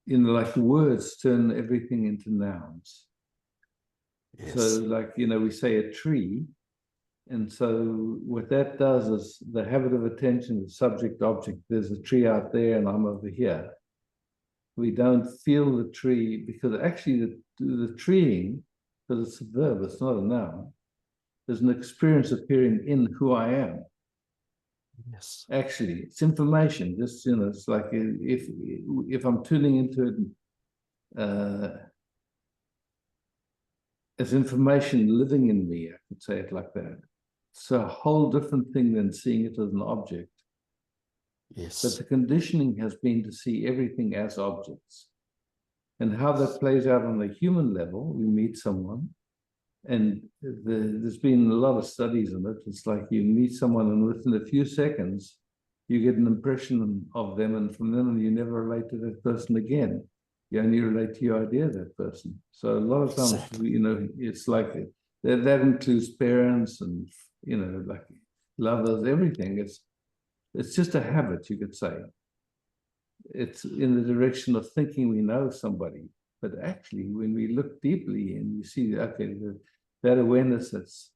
you know, like words turn everything into nouns. yes. So like, you know, we say a tree, and so what that does is the habit of attention, the subject object, there's a tree out there and I'm over here. We don't feel the tree, because actually the treeing, because it's a verb, it's not a noun, there's an experience appearing in who I am. Yes. Actually, it's information. Just, you know, it's like if I'm tuning into it as information living in me, I could say it like that. It's a whole different thing than seeing it as an object. Yes. But the conditioning has been to see everything as objects. And how that plays out on the human level, we meet someone, and there's been a lot of studies on it. It's like you meet someone, and within a few seconds, you get an impression of them, and from then on, you never relate to that person again. You only relate to your idea of that person. So a lot of times, Exactly. you know, it's like that includes parents and, you know, like lovers, everything. It's just a habit, you could say. It's in the direction of thinking we know somebody, but actually, when we look deeply and you see, okay, that awareness that's,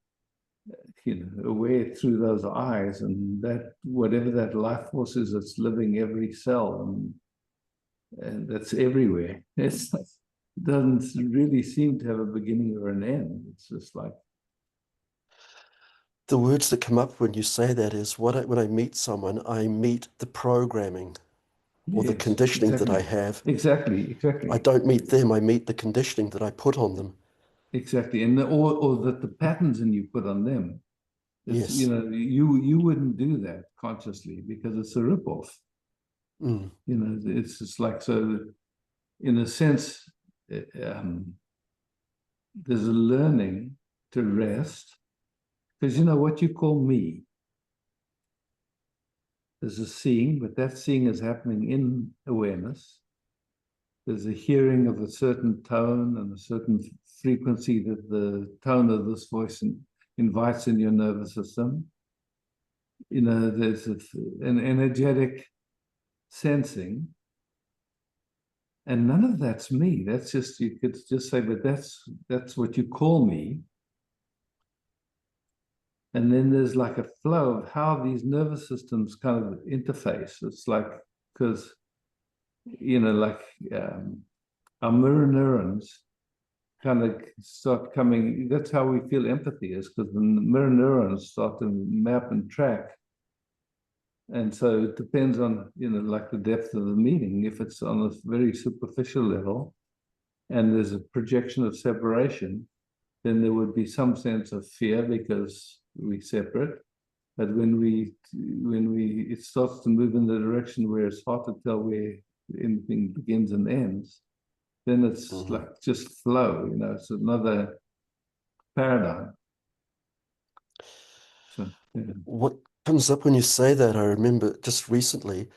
you know, aware through those eyes, and that whatever that life force is that's living every cell, and that's everywhere. It doesn't really seem to have a beginning or an end. It's just like, the words that come up when you say that is when I meet someone, I meet the programming or the yes, conditioning that I exactly. have. Exactly. I don't meet them, I meet the conditioning that I put on them. Exactly. And or that the patterns in you put on them. It's, Yes. you wouldn't do that consciously because it's a ripoff. Mm. It's just like, so in a sense, there's a learning to rest, because what you call me, there's a seeing, but that seeing is happening in awareness. There's a hearing of a certain tone and a certain frequency that the tone of this voice invites in your nervous system. There's an energetic sensing, and none of that's me. That's just, you could just say, but that's what you call me. And then there's like a flow of how these nervous systems kind of interface. It's like, because like our mirror neurons kind of start coming. That's how we feel empathy is, because the mirror neurons start to map and track. And so it depends on, like the depth of the meaning. If it's on a very superficial level and there's a projection of separation, then there would be some sense of fear because we're separate. But when it starts to move in the direction where it's hard to tell where anything begins and ends, then it's like just flow, it's another paradigm. So, yeah. What comes up when you say that, I remember just recently,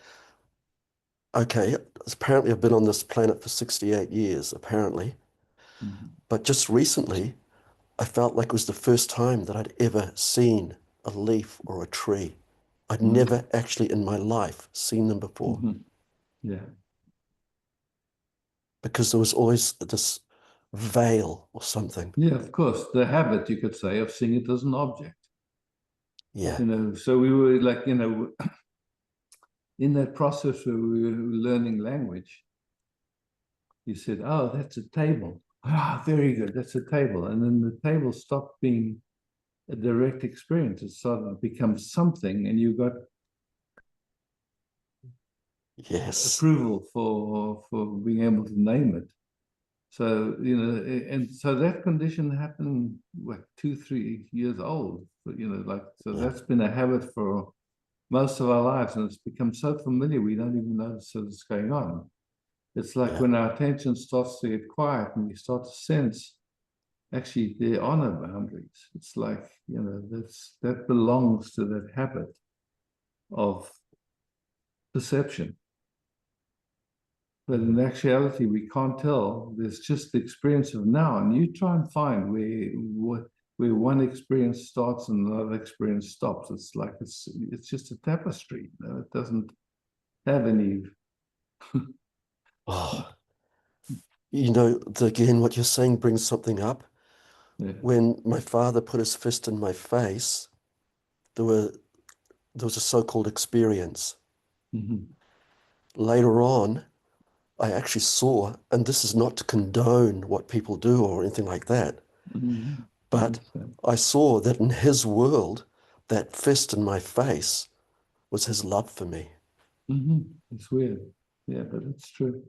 okay, apparently I've been on this planet for 68 years, apparently. Mm-hmm. But just recently, I felt like it was the first time that I'd ever seen a leaf or a tree. I'd never actually in my life seen them before. Mm-hmm. Yeah. Because there was always this veil or something. Yeah, of course. The habit, you could say, of seeing it as an object. Yeah. So we were like, in that process where we were learning language, you said, oh, that's a table. Ah, very good, that's a table. And then the table stopped being a direct experience. It started to become something, and you got Yes. approval for being able to name it. So, and so that condition happened, 2-3 years old, so that's been a habit for most of our lives, and it's become so familiar we don't even notice that it's going on. It's like when our attention starts to get quiet and we start to sense, actually, there are no boundaries. It's like, that belongs to that habit of perception. But in actuality, we can't tell. There's just the experience of now, and you try and find where one experience starts and another experience stops. It's like it's just a tapestry. It doesn't have any. Oh, again, what you're saying brings something up. Yeah. When my father put his fist in my face, there was a so-called experience. Mm-hmm. Later on, I actually saw, and this is not to condone what people do or anything like that, Mm-hmm. but I saw that in his world, that fist in my face was his love for me. Mm-hmm. It's weird. Yeah, but it's true.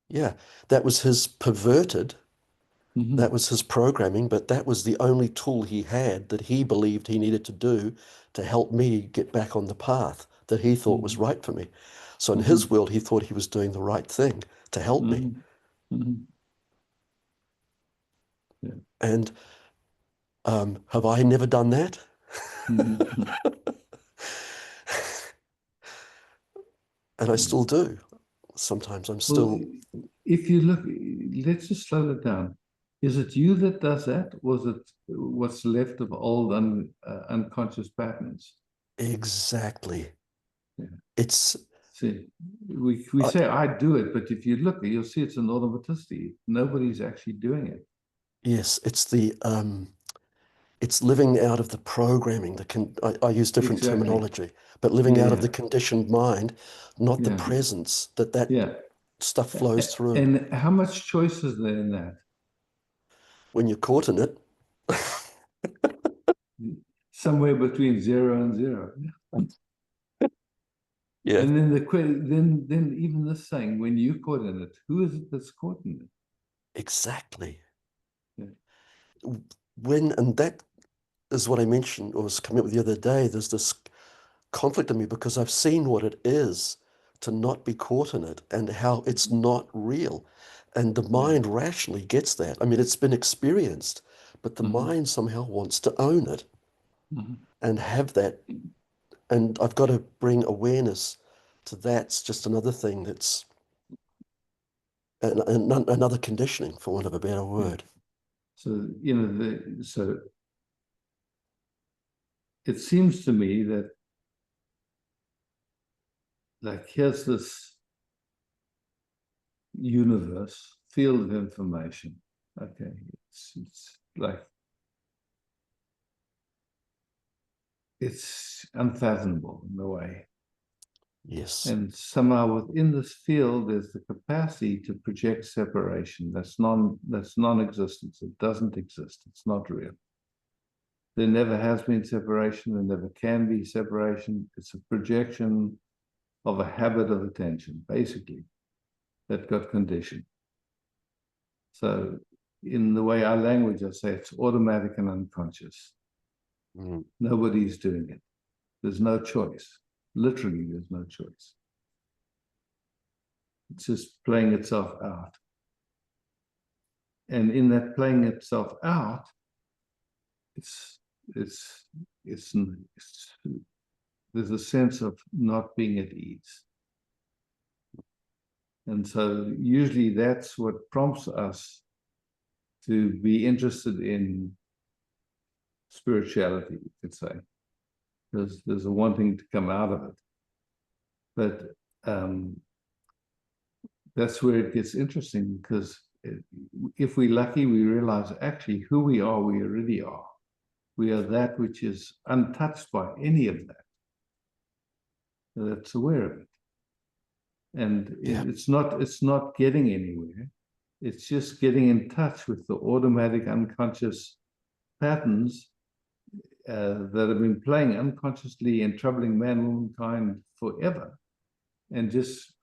Yeah, that was his perverted, Mm-hmm. that was his programming, but that was the only tool he had that he believed he needed to do to help me get back on the path that he thought was right for me. So in his world, he thought he was doing the right thing to help me. Mm-hmm. Yeah. And have I never done that? Mm-hmm. And I still do. Sometimes I'm Well, still, if you look, let's just slow it down. Is it you that does that, or is it what's left of old unconscious patterns? exactly. Yeah. It's, See, we say I do it, but if you look, you'll see it's an automaticity. Nobody's actually doing it. yes, it's living out of the programming. I use different Exactly. terminology, but living out of the Yeah. conditioned mind, not the Yeah. presence that Yeah. stuff flows through. And how much choice is there in that? When you're caught in it, Somewhere between 0 and 0. yeah, And then then even this saying, when you're caught in it, who is it that's caught in it? exactly. Yeah. And that is what I mentioned or was coming up with the other day. There's this conflict in me because I've seen what it is to not be caught in it and how it's not real. And the mind rationally gets that. I mean, it's been experienced, but the mind somehow wants to own it and have that. And I've got to bring awareness to that's just another thing that's another conditioning, for want of a better word. So, you know, so it seems to me that, like, here's this universe, field of information. Okay, it's like, it's unfathomable in a way. Yes. And somehow within this field, there's the capacity to project separation. That's non-existence. It doesn't exist. It's not real. There never has been separation. There never can be separation. It's a projection of a habit of attention, basically, that got conditioned. So in the way our language, I say it's automatic and unconscious. Nobody's doing it. There's no choice. Literally, there's no choice. It's just playing itself out. And in that playing itself out, there's a sense of not being at ease. And so usually that's what prompts us to be interested in spirituality, you could say. There's a wanting to come out of it. But that's where it gets interesting, because if we're lucky, we realize actually who we are, we already are. We are that which is untouched by any of that. That's aware of it. And it's not getting anywhere. It's just getting in touch with the automatic unconscious patterns that have been playing unconsciously and troubling man, womankind forever, and just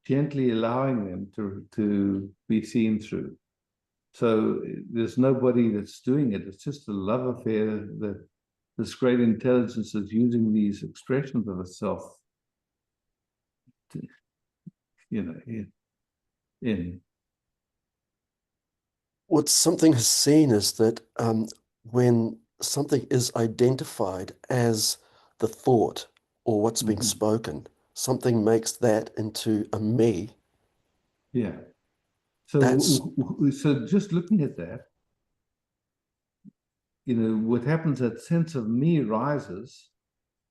gently allowing them to be seen through. So there's nobody that's doing it. It's just a love affair that this great intelligence is using these expressions of itself to, you know, in. What something has seen is that when something is identified as the thought or what's being spoken, something makes that into a me. Yeah. So just looking at that, you know, what happens, that sense of me rises,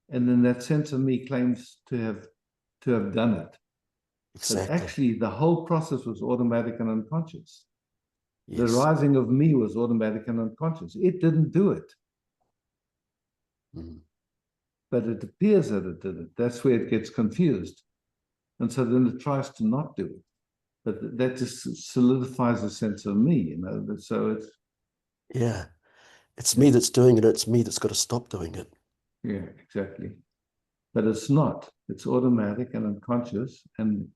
and then that sense of me claims to have done it. Exactly. But actually, the whole process was automatic and unconscious. Yes. The rising of me was automatic and unconscious. It didn't do it. But it appears that it did it. That's where it gets confused. And so then it tries to not do it. But that just solidifies a sense of me, you know. So it's... Yeah. It's me that's doing it. It's me that's got to stop doing it. Yeah, exactly. But it's not. It's automatic and unconscious. And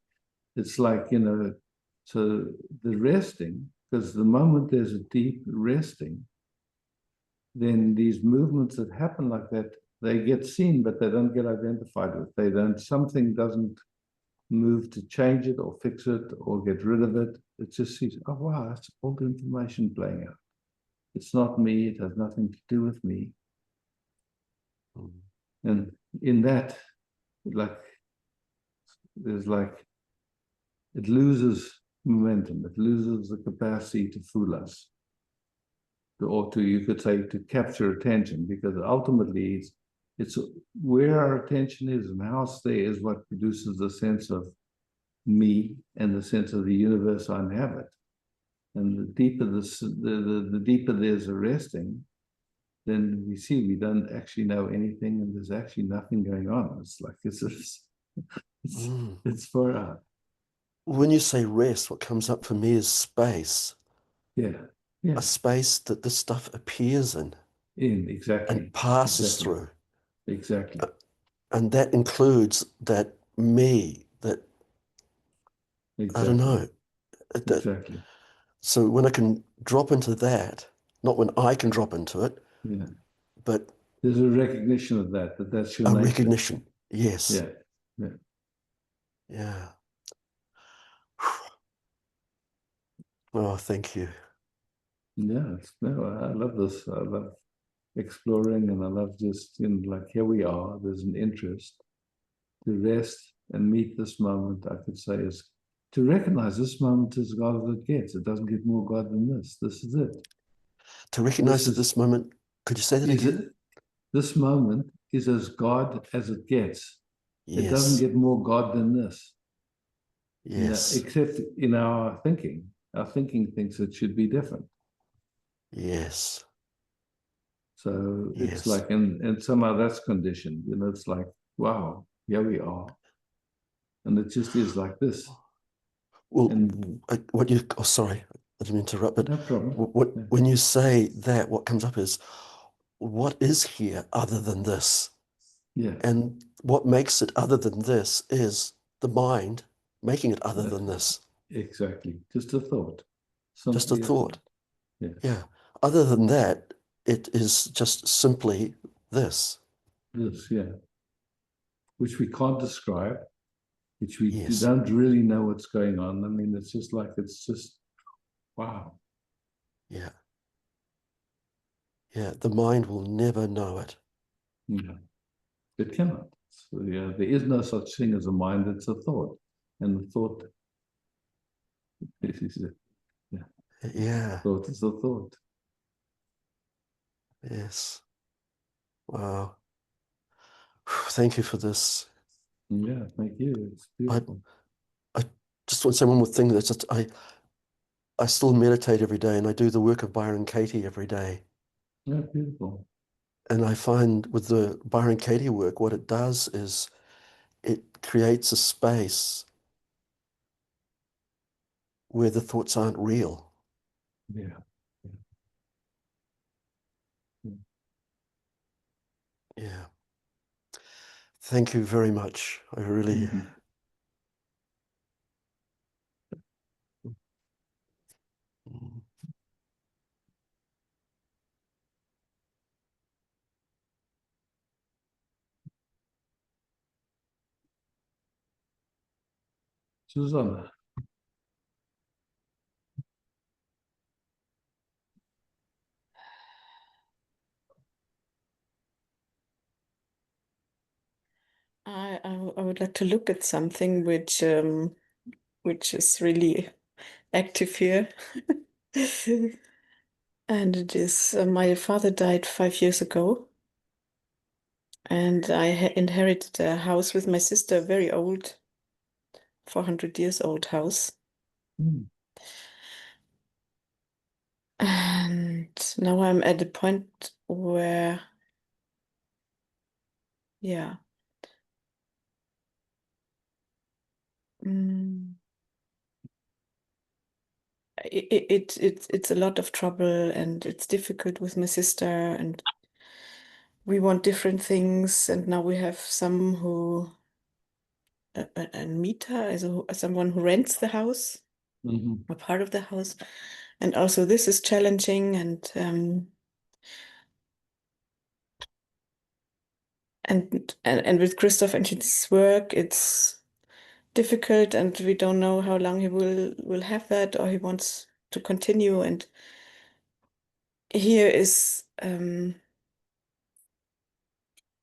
it's like, you know, so the resting, because the moment there's a deep resting, then these movements that happen like that, they get seen, but they don't get identified with. Something doesn't move to change it or fix it or get rid of it. It just sees, oh wow, that's all the information playing out. It's not me, it has nothing to do with me. And in that, like, there's like, it loses momentum, it loses the capacity to fool us. Or to, you could say, to capture attention, because ultimately it's where our attention is and how it's there is what produces the sense of me and the sense of the universe I inhabit. And the deeper the deeper there's a resting, then we see we don't actually know anything, and there's actually nothing going on. It's like it's far out. When you say rest, what comes up for me is space. Yeah. Yeah. A space that this stuff appears in. Exactly. And passes through. Exactly. And that includes that me, that I don't know. Exactly. So when I can drop into that, not when I can drop into it, but there's a recognition of that's your a nature. recognition. Yes. Yeah, yeah. Yeah. Oh, thank you. Yeah, no, I love this. I love exploring, and I love just, like, here we are, there's an interest to rest and meet this moment. I could say is to recognize this moment as God as it gets. It doesn't get more God than this. This is it. To recognize This that this moment, could you say that is again? it. This moment is as God as it gets. It doesn't Yes. get more God than this. Yes. Except in our thinking. Our thinking thinks it should be different. Yes. So Yes. it's like, and somehow that's conditioned. It's like, wow, here we are. And it just is like this. Well, And sorry, I didn't mean to interrupt, but no problem. Yeah. when you say that, what comes up is, what is here other than this? Yeah. And what makes it other than this is the mind making it other That's than this. Exactly. Just a thought. Just a Simply thought. Yes. Yeah. Other than that, it is just simply this. This, yeah. Which we can't describe, which we Yes. don't really know what's going on. I mean, it's just like, it's just, wow. Yeah. Yeah. The mind will never know it. Yeah. It cannot. So, yeah, there is no such thing as a mind, it's a thought. And the thought, this is it. Yeah. Yeah. Thought is a thought. Yes. Wow. Thank you for this. Yeah, thank you. It's beautiful. I just want to say one more thing. That's just I still meditate every day, and I do the work of Byron Katie every day. Yeah, beautiful. And I find with the Byron Katie work, what it does is it creates a space where the thoughts aren't real. Yeah. Yeah. Thank you very much. I really. Mhm. Susanna. I would like to look at something which is really active here. And it is my father died 5 years ago, and I inherited a house with my sister, a very old, 400 years old house. Mm. And now I'm at a point where, yeah, it's a lot of trouble, and it's difficult with my sister, and we want different things. And now we have some who a meter, as someone who rents the house, Mhm. a part of the house, and also this is challenging, and with Christoph and his work, it's difficult, and we don't know how long he will have that, or he wants to continue. And here is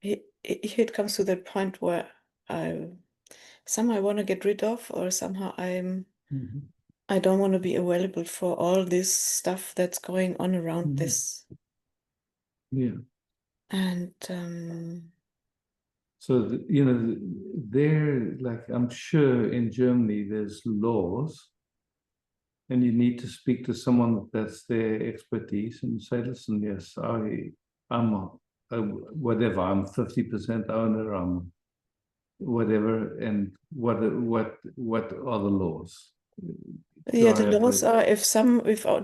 here it comes to that point where somehow I want to get rid of, or somehow Mhm. I don't want to be available for all this stuff that's going on around Mhm. this. Yeah. And So, there, like, I'm sure in Germany, there's laws, and you need to speak to someone that's their expertise and say, listen, yes, I'm whatever, I'm 50% owner, I'm whatever, and what are the laws? yeah, Do I the have laws are, if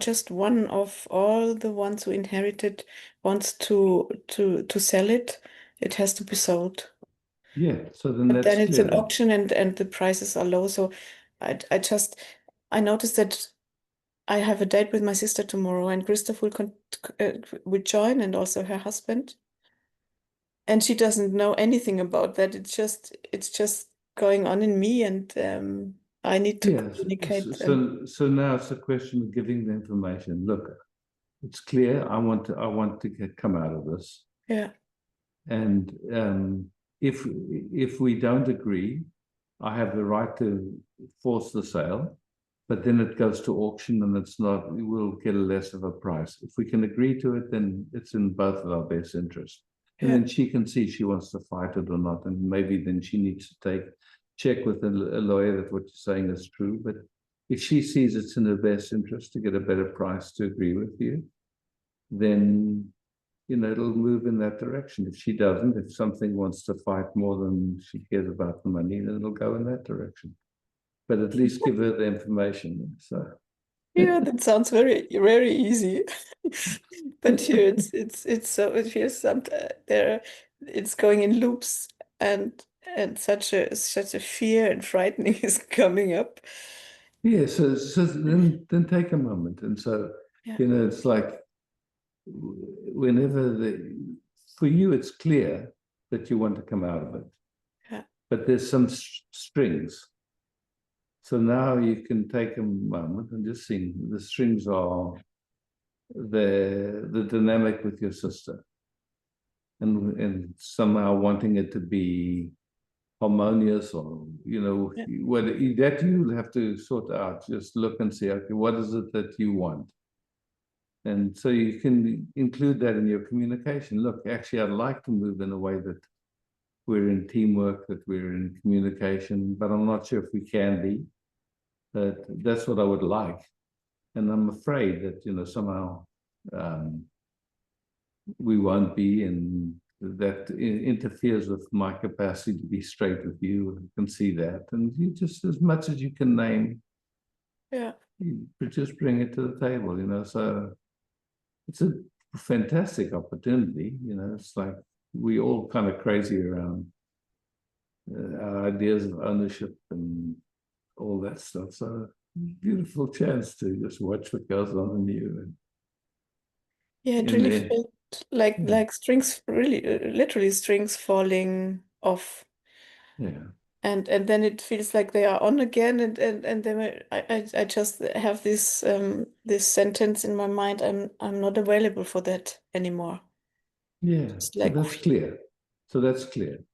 just one of all the ones who inherited wants to sell it, it has to be sold. Yeah, so then But that's then it's clear an then. auction, and the prices are low. So I noticed that I have a date with my sister tomorrow, and Christoph will join, and also her husband. and she doesn't know anything about that. It's just going on in me, and I need to Yes. communicate. So now it's a question of giving the information. Look, it's clear. I want to come out of this. Yeah. And if we don't agree, I have the right to force the sale, but then it goes to auction and it's not, we'll get a less of a price. If we can agree to it, then it's in both of our best interest. And Yeah. then she can see she wants to fight it or not. And maybe then she needs to check with a lawyer that what you're saying is true. But if she sees it's in her best interest to get a better price to agree with you, then it'll move in that direction. If she doesn't, if something wants to fight more than she cares about the money, then it'll go in that direction. But at least give her the information. So Yeah, that sounds very, very easy. But here it's so it feels there it's going in loops, and such a fear and frightening is coming up. yeah, so then take a moment. And so, Yeah. it's like whenever for you it's clear that you want to come out of it. Yeah. But there's some strings. So now you can take a moment and just sing. The strings are the dynamic with your sister, and somehow wanting it to be harmonious, or what that you'll have to sort out. Just look and see, okay, what is it that you want? And so you can include that in your communication. Look, actually, I'd like to move in a way that we're in teamwork, that we're in communication, but I'm not sure if we can be. But that's what I would like. And I'm afraid that, somehow we won't be, and that interferes with my capacity to be straight with you. I can see that. And you just, as much as you can name, Yeah. you just bring it to the table, So it's a fantastic opportunity. It's like we all kind of crazy around our ideas of ownership and all that stuff. So beautiful chance to just watch what goes on in you. And Yeah, it in really there. felt like Yeah. strings, really, literally strings falling off. Yeah. And then it feels like they are on again, and then I just have this this sentence in my mind. I'm not available for that anymore. Yeah. It's So like, that's clear. So that's clear.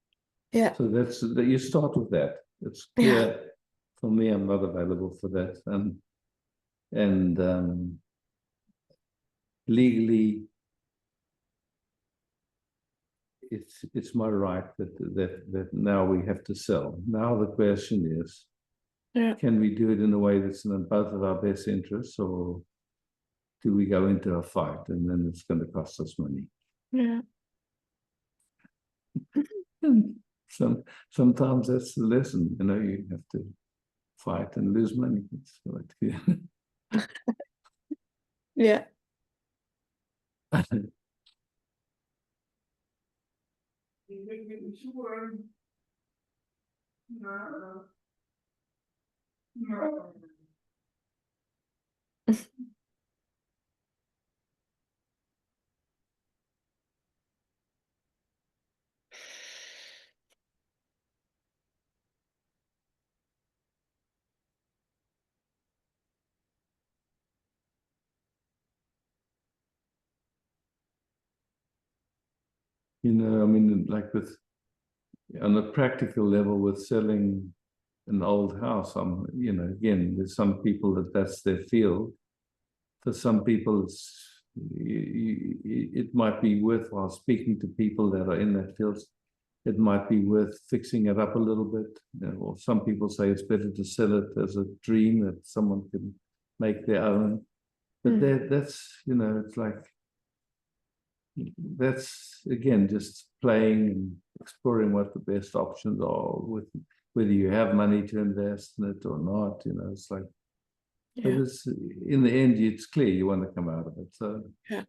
yeah, So that's that you start with that. It's yeah, clear for me. I'm not available for that, and legally, it's my right that now we have to sell. Now the question is, yeah, can we do it in a way that's in both of our best interests, or do we go into a fight and then it's going to cost us money? yeah, And sometimes that's the lesson. You have to fight and lose money. It's like, yeah. yeah. I mean, like on a practical level with selling an old house, again, there's some people that's their field. For some people, it might be worthwhile speaking to people that are in that field. It might be worth fixing it up a little bit. Or some people say it's better to sell it as a dream that someone can make their own. But that's, it's like, that's again just playing and exploring what the best options are, with whether you have money to invest in it or not. It's like, but Yeah. it's in the end, it's clear you want to come out of it. So Yeah.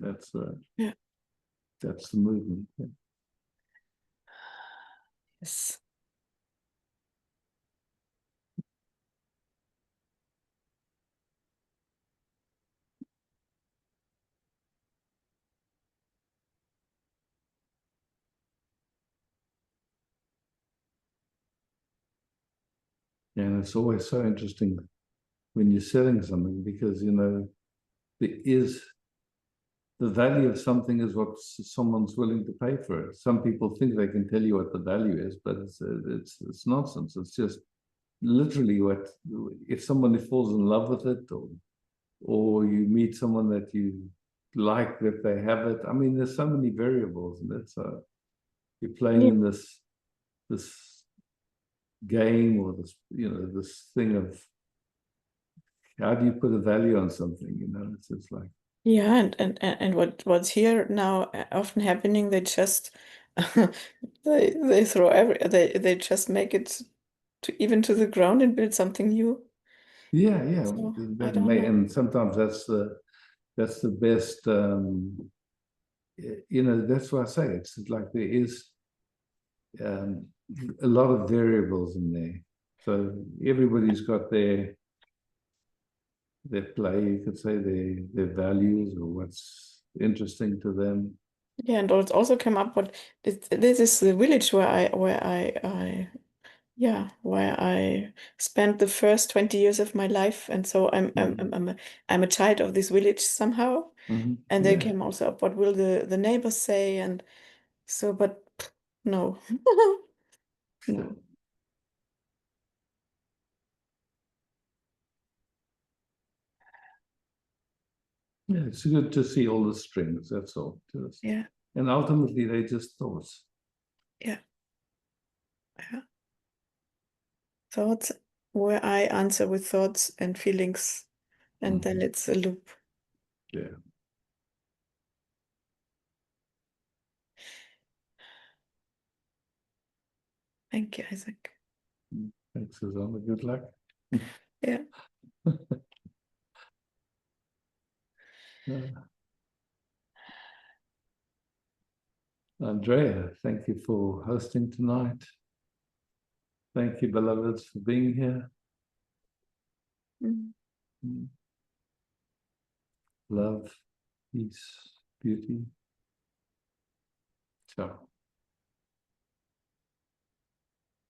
that's Yeah. that's the movement. Yeah. Yes. And it's always so interesting when you're selling something, because, you know, there is the value of something is what someone's willing to pay for it. Some people think they can tell you what the value is, but it's nonsense. It's just literally what, if someone falls in love with it, or you meet someone that you like, that they have it. I mean, there's so many variables, and that's you're playing in this game, or this, you know, this thing of how do you put a value on something, you know? It's just like, Yeah, and what's here now often happening, they just they throw they just make it to even to the ground and build something new. yeah, So, I that don't may, know. and sometimes that's the best, you know, that's why I say it's like there is a lot of variables in there. So everybody's got their play, you could say, their values, or what's interesting to them. Yeah, and it also came up what this is the village where I spent the first 20 years of my life, and so I'm a child of this village somehow. Mhm. And they Yeah. came also up, what will the neighbors say? And so, but no. No. Yeah, it's good to see all the strings, that's all. Just, Yeah, and ultimately they're just thoughts. yeah. Thoughts, where I answer with thoughts and feelings, and then it's a loop. Yeah. Thank you, Isaac. Thanks, Susanna. Good luck. Yeah. Andrea, thank you for hosting tonight. Thank you, beloveds, for being here. Mm. Love, peace, beauty. Ciao.